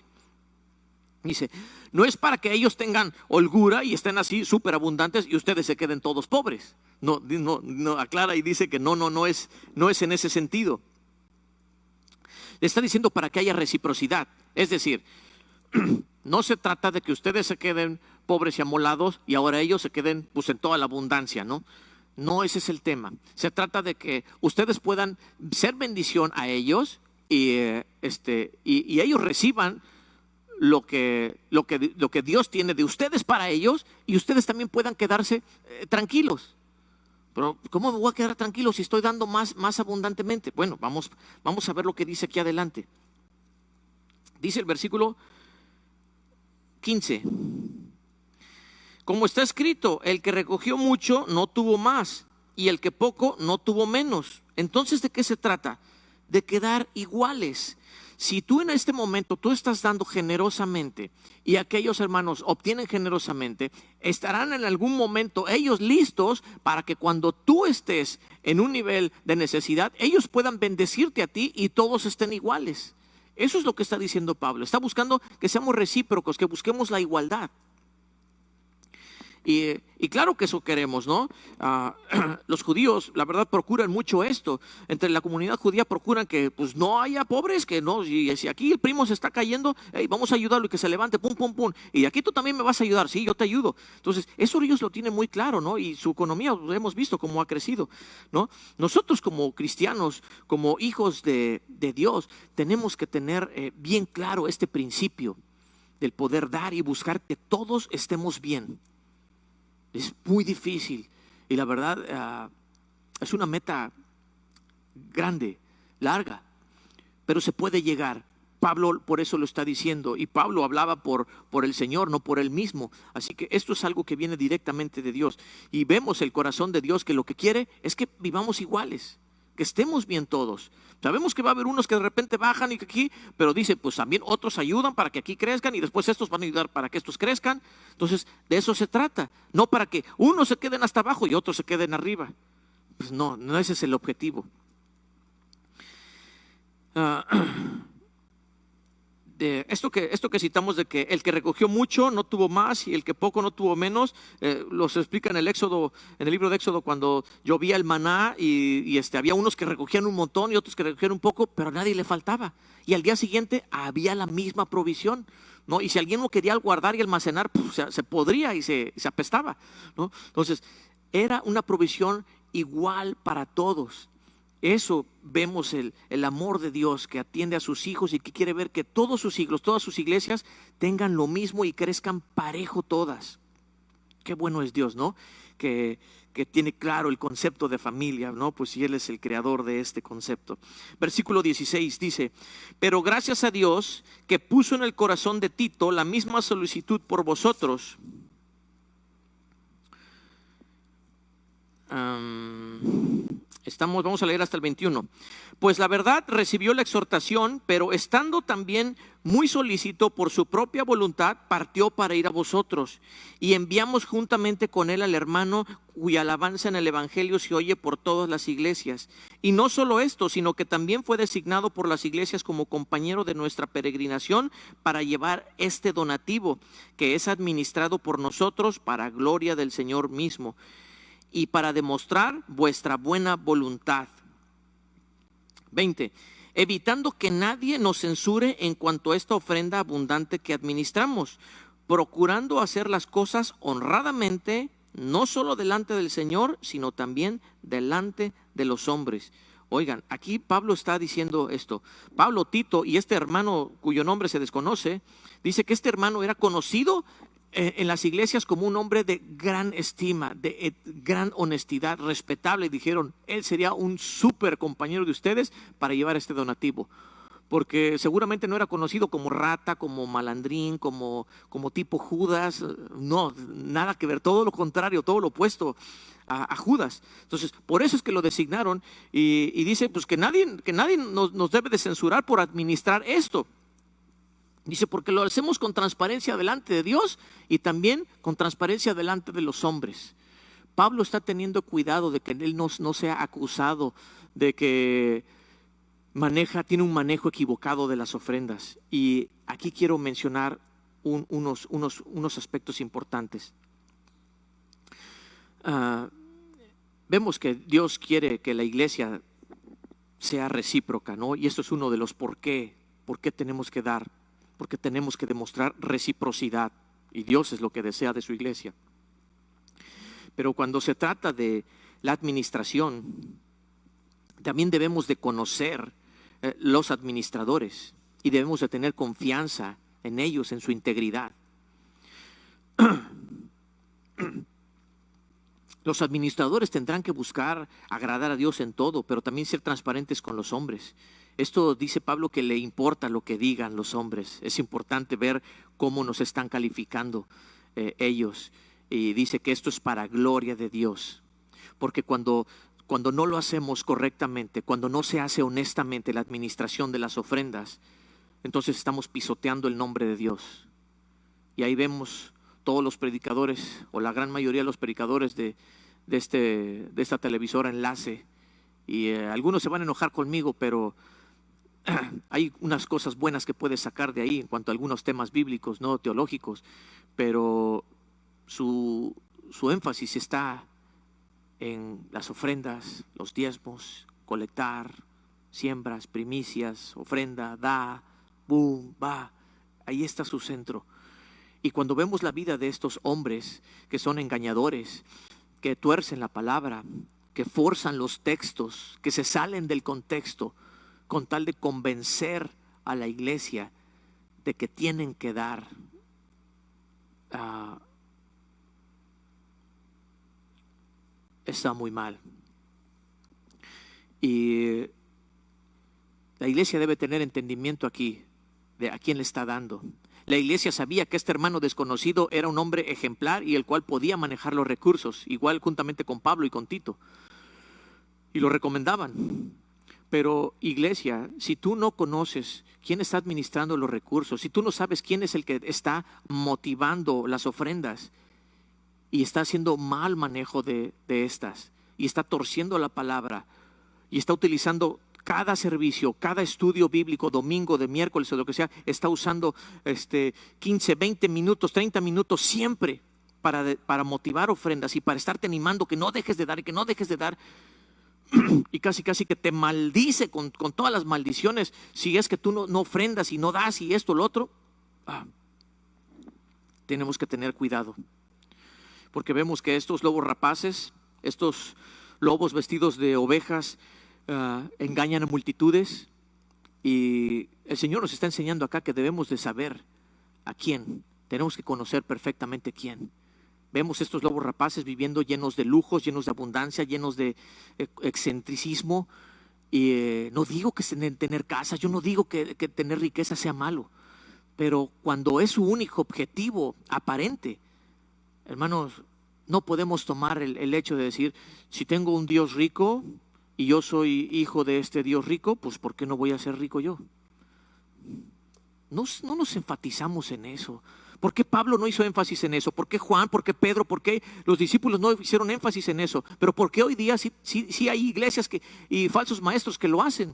Dice, no es para que ellos tengan holgura y estén así súper abundantes y ustedes se queden todos pobres. No, aclara y dice que no es en ese sentido. Le está diciendo para que haya reciprocidad. Es decir, no se trata de que ustedes se queden pobres y amolados y ahora ellos se queden pues en toda la abundancia, ¿no? No, ese es el tema. Se trata de que ustedes puedan ser bendición a ellos y ellos reciban lo que Dios tiene de ustedes para ellos y ustedes también puedan quedarse tranquilos. Pero ¿cómo me voy a quedar tranquilo si estoy dando más abundantemente? Bueno, vamos a ver lo que dice aquí adelante. Dice el versículo 15. Como está escrito, el que recogió mucho no tuvo más, y el que poco no tuvo menos. Entonces, ¿de qué se trata? De quedar iguales. Si tú en este momento tú estás dando generosamente y aquellos hermanos obtienen generosamente, estarán en algún momento ellos listos para que cuando tú estés en un nivel de necesidad, ellos puedan bendecirte a ti y todos estén iguales. Eso es lo que está diciendo Pablo. Está buscando que seamos recíprocos, que busquemos la igualdad. Y claro que eso queremos, ¿no? Los judíos, la verdad, procuran mucho esto. Entre la comunidad judía procuran que pues no haya pobres, que no, y si aquí el primo se está cayendo, hey, vamos a ayudarlo y que se levante, pum, pum, pum. Y aquí tú también me vas a ayudar, sí, yo te ayudo. Entonces, eso ellos lo tienen muy claro, ¿no? Y su economía, hemos visto cómo ha crecido, ¿no? Nosotros como cristianos, como hijos de Dios, tenemos que tener bien claro este principio del poder dar y buscar que todos estemos bien. Es muy difícil y la verdad es una meta grande, larga, pero se puede llegar. Pablo por eso lo está diciendo y Pablo hablaba por el Señor, no por él mismo. Así que esto es algo que viene directamente de Dios y vemos el corazón de Dios que lo que quiere es que vivamos iguales, que estemos bien todos. Sabemos que va a haber unos que de repente bajan y que aquí, pero dice, pues también otros ayudan para que aquí crezcan y después estos van a ayudar para que estos crezcan. Entonces, de eso se trata, no para que unos se queden hasta abajo y otros se queden arriba. Pues no ese es el objetivo. Esto que citamos de que el que recogió mucho no tuvo más y el que poco no tuvo menos, los explica en el libro de Éxodo, cuando llovía el maná y había unos que recogían un montón y otros que recogían un poco, pero a nadie le faltaba. Y al día siguiente había la misma provisión, ¿no? Y si alguien lo quería guardar y almacenar, pues, se podría y se apestaba, ¿no? Entonces, era una provisión igual para todos. Eso vemos el amor de Dios que atiende a sus hijos y que quiere ver que todos sus hijos, todas sus iglesias tengan lo mismo y crezcan parejo todas. Qué bueno es Dios, ¿no? Que tiene claro el concepto de familia, ¿no? Pues si Él es el creador de este concepto. Versículo 16 dice: pero gracias a Dios que puso en el corazón de Tito la misma solicitud por vosotros. Vamos a leer hasta el 21. Pues la verdad recibió la exhortación, pero estando también muy solícito por su propia voluntad, partió para ir a vosotros. Y enviamos juntamente con él al hermano cuya alabanza en el evangelio se oye por todas las iglesias. Y no solo esto, sino que también fue designado por las iglesias como compañero de nuestra peregrinación para llevar este donativo, que es administrado por nosotros para gloria del Señor mismo, y para demostrar vuestra buena voluntad. 20. Evitando que nadie nos censure en cuanto a esta ofrenda abundante que administramos, procurando hacer las cosas honradamente, no solo delante del Señor, sino también delante de los hombres. Oigan, aquí Pablo está diciendo esto. Pablo, Tito y este hermano cuyo nombre se desconoce, dice que este hermano era conocido en las iglesias como un hombre de gran estima, de gran honestidad, respetable. Dijeron, él sería un súper compañero de ustedes para llevar este donativo, porque seguramente no era conocido como rata, como malandrín, como tipo Judas. No, nada que ver, todo lo contrario, todo lo opuesto a Judas. Entonces, por eso es que lo designaron, y dice pues que nadie nos debe de censurar por administrar esto. Dice, porque lo hacemos con transparencia delante de Dios y también con transparencia delante de los hombres. Pablo está teniendo cuidado de que él no sea acusado de que tiene un manejo equivocado de las ofrendas. Y aquí quiero mencionar unos aspectos importantes. Vemos que Dios quiere que la iglesia sea recíproca, ¿no? Y esto es uno de los por qué tenemos que dar. Porque tenemos que demostrar reciprocidad, y Dios es lo que desea de su iglesia. Pero cuando se trata de la administración, también debemos de conocer los administradores, y debemos de tener confianza en ellos, en su integridad. Los administradores tendrán que buscar agradar a Dios en todo, pero también ser transparentes con los hombres. Esto dice Pablo que le importa lo que digan los hombres. Es importante ver cómo nos están calificando ellos. Y dice que esto es para gloria de Dios. Porque cuando no lo hacemos correctamente, cuando no se hace honestamente la administración de las ofrendas, entonces estamos pisoteando el nombre de Dios. Y ahí vemos todos los predicadores, o la gran mayoría de los predicadores de esta televisora Enlace. Y algunos se van a enojar conmigo, pero hay unas cosas buenas que puedes sacar de ahí en cuanto a algunos temas bíblicos, no teológicos, pero su énfasis está en las ofrendas, los diezmos, colectar, siembras, primicias, ofrenda, da, boom, va. Ahí está su centro. Y cuando vemos la vida de estos hombres que son engañadores, que tuercen la palabra, que forzan los textos, que se salen del contexto con tal de convencer a la iglesia de que tienen que dar, está muy mal. Y la iglesia debe tener entendimiento aquí de a quién le está dando. La iglesia sabía que este hermano desconocido era un hombre ejemplar y el cual podía manejar los recursos, igual juntamente con Pablo y con Tito, y lo recomendaban. Pero iglesia, si tú no conoces quién está administrando los recursos, si tú no sabes quién es el que está motivando las ofrendas y está haciendo mal manejo de estas, y está torciendo la palabra, y está utilizando cada servicio, cada estudio bíblico, domingo, de miércoles o lo que sea, está usando 15, 20 minutos, 30 minutos siempre para motivar ofrendas y para estarte animando que no dejes de dar y que no dejes de dar, y casi que te maldice con todas las maldiciones si es que tú no ofrendas y no das y esto, lo otro. Tenemos que tener cuidado, porque vemos que estos lobos rapaces, estos lobos vestidos de ovejas, engañan a multitudes, y el Señor nos está enseñando acá que debemos de saber a quién, tenemos que conocer perfectamente quién. Vemos estos lobos rapaces viviendo llenos de lujos, llenos de abundancia, llenos de excentricismo. Y no digo que tener casas, yo no digo que tener riqueza sea malo, pero cuando es su único objetivo aparente, hermanos, no podemos tomar el hecho de decir, si tengo un Dios rico y yo soy hijo de este Dios rico, pues ¿por qué no voy a ser rico yo? No nos enfatizamos en eso. ¿Por qué Pablo no hizo énfasis en eso? ¿Por qué Juan? ¿Por qué Pedro? ¿Por qué los discípulos no hicieron énfasis en eso? Pero ¿por qué hoy día sí hay iglesias y falsos maestros que lo hacen?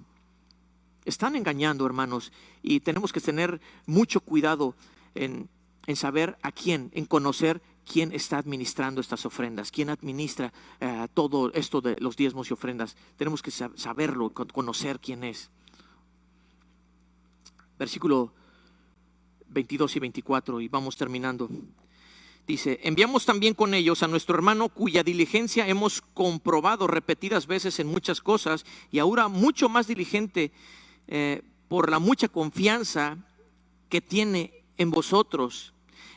Están engañando, hermanos, y tenemos que tener mucho cuidado en saber a quién, en conocer quién está administrando estas ofrendas, quién administra todo esto de los diezmos y ofrendas. Tenemos que saberlo, conocer quién es. Versículo 22 y 24, y vamos terminando. Dice: enviamos también con ellos a nuestro hermano, cuya diligencia hemos comprobado repetidas veces en muchas cosas, y ahora mucho más diligente por la mucha confianza que tiene en vosotros.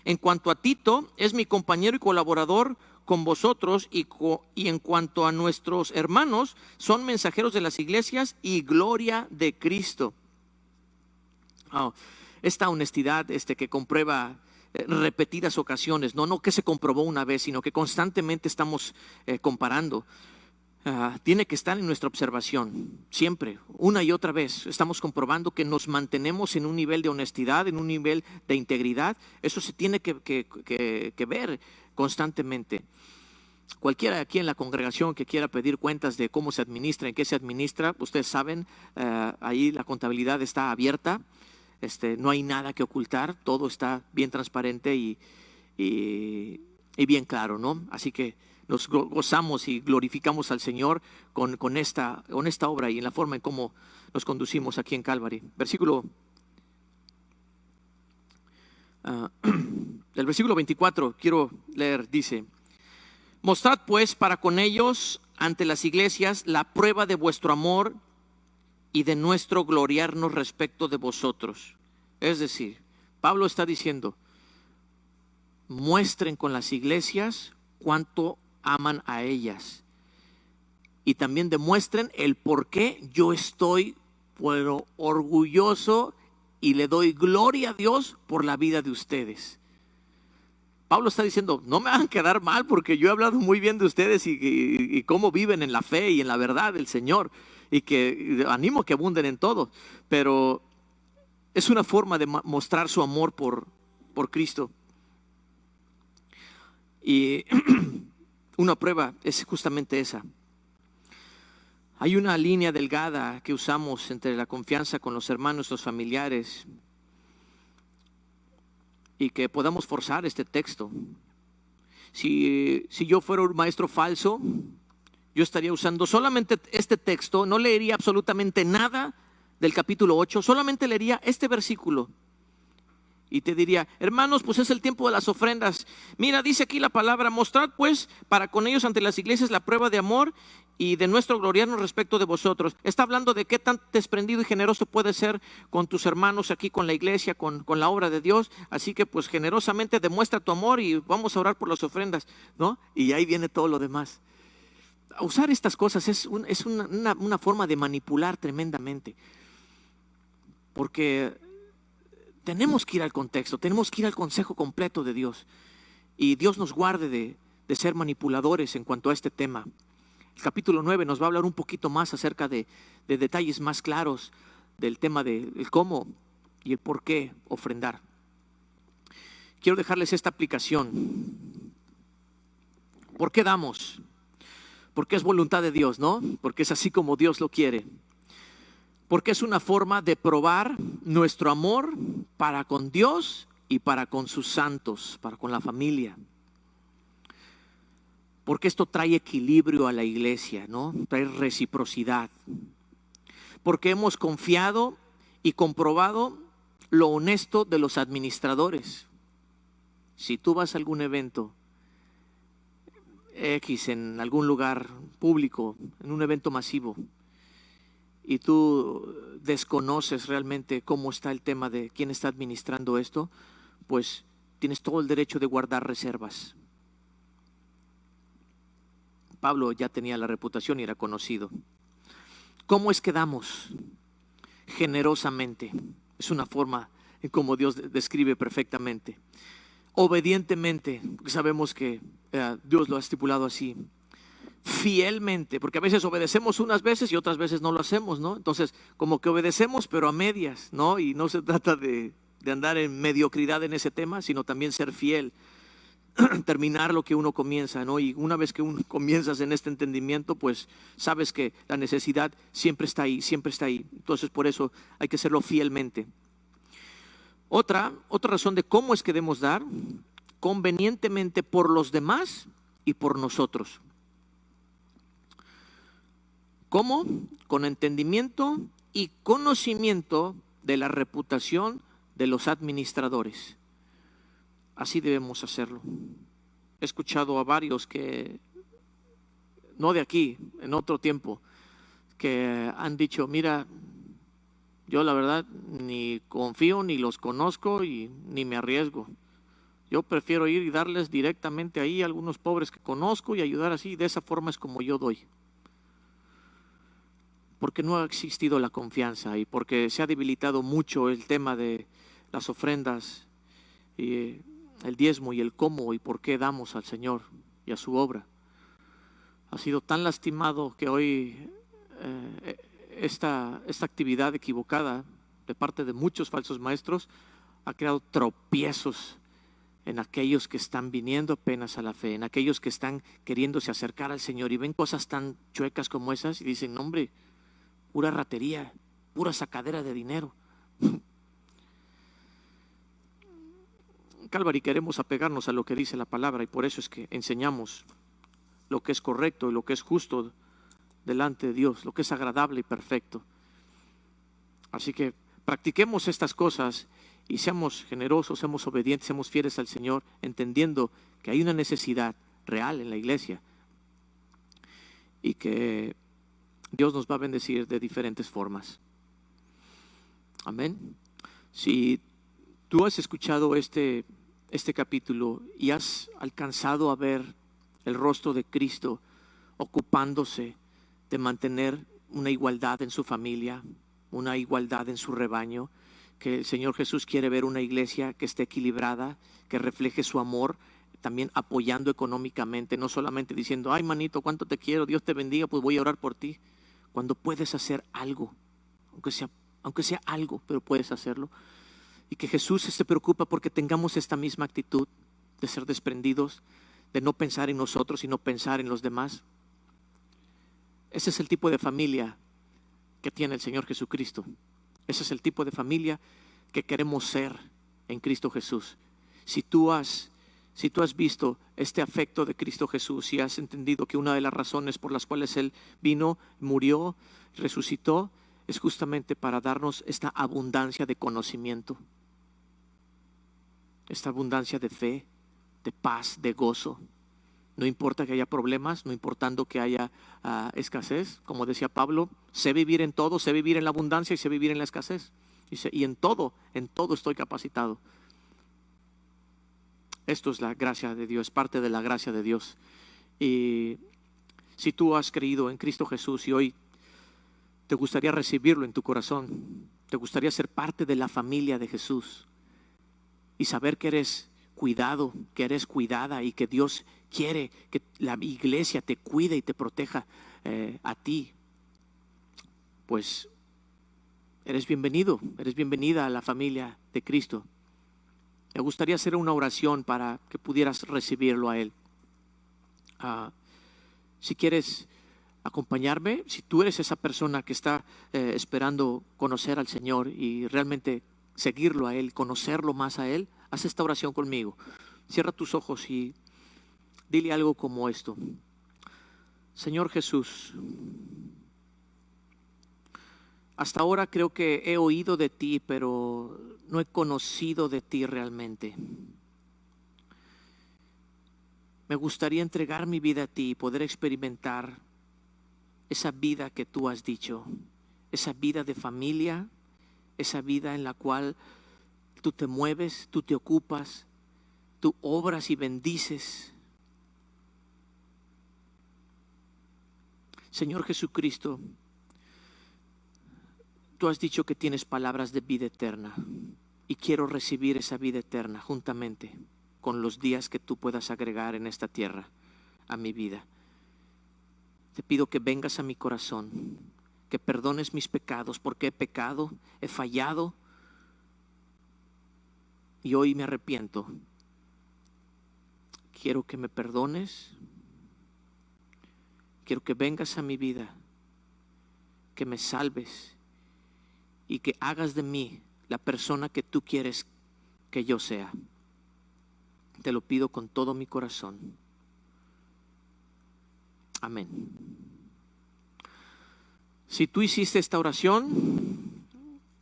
En cuanto a Tito, es mi compañero y colaborador con vosotros, y en cuanto a nuestros hermanos, son mensajeros de las iglesias y gloria de Cristo. Esta honestidad que comprueba repetidas ocasiones, no que se comprobó una vez, sino que constantemente estamos comparando, tiene que estar en nuestra observación siempre, una y otra vez. Estamos comprobando que nos mantenemos en un nivel de honestidad, en un nivel de integridad. Eso se tiene que ver constantemente. Cualquiera aquí en la congregación que quiera pedir cuentas de cómo se administra, en qué se administra, ustedes saben, ahí la contabilidad está abierta. No hay nada que ocultar, todo está bien transparente y bien claro, ¿no? Así que nos gozamos y glorificamos al Señor con esta obra y en la forma en cómo nos conducimos aquí en Calvary. El versículo 24 quiero leer, dice: mostrad pues para con ellos ante las iglesias la prueba de vuestro amor y de nuestro gloriarnos respecto de vosotros. Es decir, Pablo está diciendo: muestren con las iglesias cuánto aman a ellas, y también demuestren el por qué yo estoy orgulloso y le doy gloria a Dios por la vida de ustedes. Pablo está diciendo: no me hagan quedar mal, porque yo he hablado muy bien de ustedes y cómo viven en la fe y en la verdad del Señor, y que animo que abunden en todo, pero es una forma de mostrar su amor por Cristo. Y una prueba es justamente esa. Hay una línea delgada que usamos entre la confianza con los hermanos, los familiares, y que podamos forzar este texto. Si yo fuera un maestro falso, yo estaría usando solamente este texto, no leería absolutamente nada del capítulo 8, solamente leería este versículo y te diría: hermanos, pues es el tiempo de las ofrendas. Mira, dice aquí la palabra: mostrad pues para con ellos ante las iglesias la prueba de amor y de nuestro gloriarnos respecto de vosotros. Está hablando de qué tan desprendido y generoso puedes ser con tus hermanos aquí, con la iglesia, con la obra de Dios. Así que pues generosamente demuestra tu amor y vamos a orar por las ofrendas, ¿no? Y ahí viene todo lo demás. Usar estas cosas es una forma de manipular tremendamente, porque tenemos que ir al contexto, tenemos que ir al consejo completo de Dios, y Dios nos guarde de ser manipuladores en cuanto a este tema. El capítulo 9 nos va a hablar un poquito más acerca de detalles más claros del tema del cómo y el por qué ofrendar. Quiero dejarles esta aplicación. ¿Por qué damos? Porque es voluntad de Dios, ¿no? Porque es así como Dios lo quiere. Porque es una forma de probar nuestro amor para con Dios y para con sus santos, para con la familia. Porque esto trae equilibrio a la iglesia, ¿no? Trae reciprocidad. Porque hemos confiado y comprobado lo honesto de los administradores. Si tú vas a algún evento X en algún lugar público, en un evento masivo, y tú desconoces realmente cómo está el tema de quién está administrando esto, pues tienes todo el derecho de guardar reservas. Pablo ya tenía la reputación y era conocido. ¿Cómo es que damos? Generosamente. Es una forma en cómo Dios describe perfectamente. Obedientemente, sabemos que Dios lo ha estipulado así. fielmente, porque a veces obedecemos unas veces y otras veces no lo hacemos, ¿no? Entonces, como que obedecemos, pero a medias, ¿no? Y no se trata de andar en mediocridad en ese tema, sino también ser fiel, terminar lo que uno comienza, ¿no? Y una vez que uno comienzas en este entendimiento, pues sabes que la necesidad siempre está ahí, siempre está ahí. Entonces, por eso hay que hacerlo fielmente. Otra razón de cómo es que debemos dar: convenientemente por los demás y por nosotros. ¿Cómo? Con entendimiento y conocimiento de la reputación de los administradores. Así debemos hacerlo. He escuchado a varios que, no de aquí, en otro tiempo, que han dicho: mira, yo la verdad ni confío, ni los conozco y ni me arriesgo. Yo prefiero ir y darles directamente ahí a algunos pobres que conozco y ayudar así. De esa forma es como yo doy. Porque no ha existido la confianza y porque se ha debilitado mucho el tema de las ofrendas y el diezmo y el cómo y por qué damos al Señor y a su obra. Ha sido tan lastimado que hoy esta actividad equivocada de parte de muchos falsos maestros ha creado tropiezos en aquellos que están viniendo apenas a la fe, en aquellos que están queriéndose acercar al Señor y ven cosas tan chuecas como esas y dicen: no, hombre, pura ratería, pura sacadera de dinero. Calvary queremos apegarnos a lo que dice la palabra y por eso es que enseñamos lo que es correcto y lo que es justo delante de Dios, lo que es agradable y perfecto. Así que practiquemos estas cosas y seamos generosos, seamos obedientes, seamos fieles al Señor, entendiendo que hay una necesidad real en la iglesia y que Dios nos va a bendecir de diferentes formas. Amén. Si tú has escuchado este capítulo y has alcanzado a ver el rostro de Cristo ocupándose de mantener una igualdad en su familia, una igualdad en su rebaño, que el Señor Jesús quiere ver una iglesia que esté equilibrada, que refleje su amor, también apoyando económicamente, no solamente diciendo: ay, manito, cuánto te quiero, Dios te bendiga, pues voy a orar por ti. Cuando puedes hacer algo, aunque sea algo, pero puedes hacerlo. Y que Jesús se preocupa porque tengamos esta misma actitud de ser desprendidos, de no pensar en nosotros, sino pensar en los demás. Ese es el tipo de familia que tiene el Señor Jesucristo. Ese es el tipo de familia que queremos ser en Cristo Jesús. Si tú has visto este afecto de Cristo Jesús y has entendido que una de las razones por las cuales Él vino, murió, resucitó, es justamente para darnos esta abundancia de conocimiento, esta abundancia de fe, de paz, de gozo. No importa que haya problemas, no importando que haya escasez. Como decía Pablo, sé vivir en todo, sé vivir en la abundancia y sé vivir en la escasez. Y en todo estoy capacitado. Esto es la gracia de Dios, parte de la gracia de Dios. Y si tú has creído en Cristo Jesús y hoy te gustaría recibirlo en tu corazón, te gustaría ser parte de la familia de Jesús y saber que eres cuidado, que eres cuidada y que Dios quiere que la iglesia te cuide y te proteja a ti, pues eres bienvenido, eres bienvenida a la familia de Cristo. Me gustaría hacer una oración para que pudieras recibirlo a Él. Si quieres acompañarme, si tú eres esa persona que está esperando conocer al Señor y realmente seguirlo a Él, conocerlo más a Él, haz esta oración conmigo. Cierra tus ojos y dile algo como esto: Señor Jesús, hasta ahora creo que he oído de ti, pero no he conocido de ti realmente. Me gustaría entregar mi vida a ti y poder experimentar esa vida que tú has dicho, esa vida de familia, esa vida en la cual tú te mueves, tú te ocupas, tú obras y bendices. Señor Jesucristo, tú has dicho que tienes palabras de vida eterna y quiero recibir esa vida eterna juntamente con los días que tú puedas agregar en esta tierra a mi vida. te pido que vengas a mi corazón, que perdones mis pecados, porque he pecado, he fallado y hoy me arrepiento. Quiero que me perdones, quiero que vengas a mi vida, que me salves y que hagas de mí la persona que tú quieres que yo sea. Te lo pido con todo mi corazón. Amén. Si tú hiciste esta oración,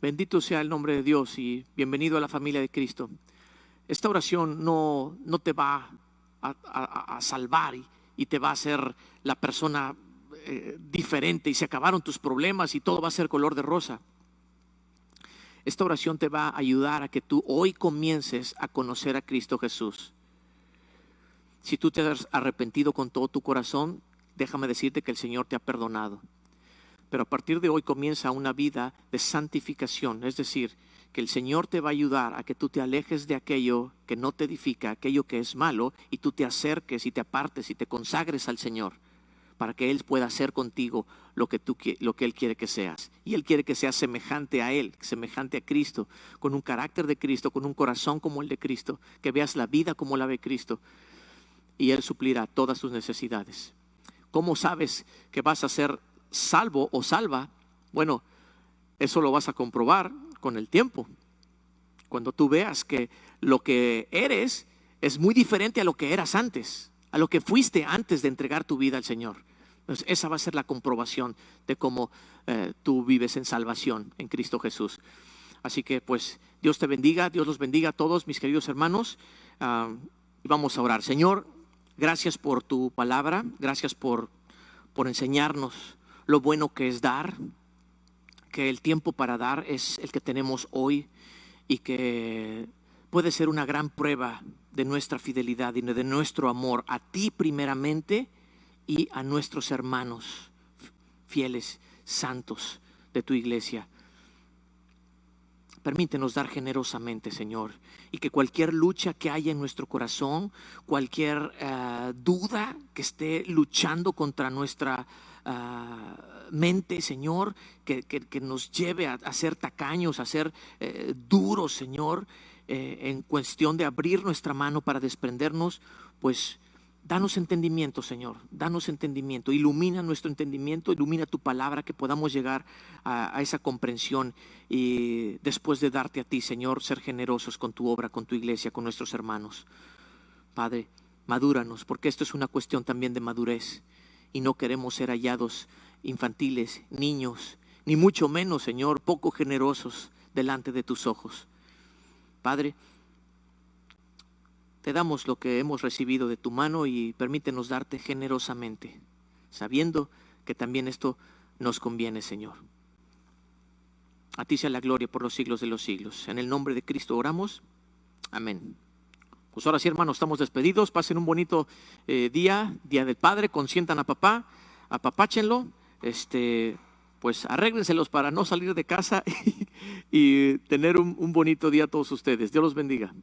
bendito sea el nombre de Dios y bienvenido a la familia de Cristo. Esta oración no te va a salvar y te va a hacer la persona diferente y se acabaron tus problemas y todo va a ser color de rosa. Esta oración te va a ayudar a que tú hoy comiences a conocer a Cristo Jesús. Si tú te has arrepentido con todo tu corazón, déjame decirte que el Señor te ha perdonado. Pero a partir de hoy comienza una vida de santificación, es decir, que el Señor te va a ayudar a que tú te alejes de aquello que no te edifica, aquello que es malo, y tú te acerques y te apartes y te consagres al Señor, para que Él pueda hacer contigo lo que Él quiere que seas. Y Él quiere que seas semejante a Él, semejante a Cristo, con un carácter de Cristo, con un corazón como el de Cristo, que veas la vida como la ve Cristo, y Él suplirá todas tus necesidades. ¿Cómo sabes que vas a ser salvo o salva? Bueno, eso lo vas a comprobar con el tiempo. Cuando tú veas que lo que eres es muy diferente a lo que eras antes, a lo que fuiste antes de entregar tu vida al Señor. Entonces, esa va a ser la comprobación de cómo tú vives en salvación en Cristo Jesús. Así que pues Dios te bendiga, Dios los bendiga a todos mis queridos hermanos. Y vamos a orar. Señor, gracias por tu palabra, gracias por enseñarnos lo bueno que es dar, que el tiempo para dar es el que tenemos hoy y que puede ser una gran prueba de nuestra fidelidad y de nuestro amor a ti primeramente y a nuestros hermanos fieles, santos de tu iglesia. Permítenos dar generosamente, Señor, y que cualquier lucha que haya en nuestro corazón, cualquier duda que esté luchando contra nuestra mente, Señor, que nos lleve a ser tacaños, a ser duros, Señor, en cuestión de abrir nuestra mano para desprendernos, pues danos entendimiento, Señor, danos entendimiento, ilumina nuestro entendimiento, ilumina tu palabra, que podamos llegar a esa comprensión y después de darte a ti, Señor, ser generosos con tu obra, con tu iglesia, con nuestros hermanos. Padre, madúranos, porque esto es una cuestión también de madurez y no queremos ser hallados infantiles, niños, ni mucho menos, Señor, poco generosos delante de tus ojos. Padre, te damos lo que hemos recibido de tu mano y permítenos darte generosamente, sabiendo que también esto nos conviene, Señor. A ti sea la gloria por los siglos de los siglos. En el nombre de Cristo oramos. Amén. Pues ahora sí, hermanos, estamos despedidos. Pasen un bonito día del Padre. Consientan a papá, apapáchenlo. Pues arréglenselos para no salir de casa y tener un bonito día a todos ustedes. Dios los bendiga.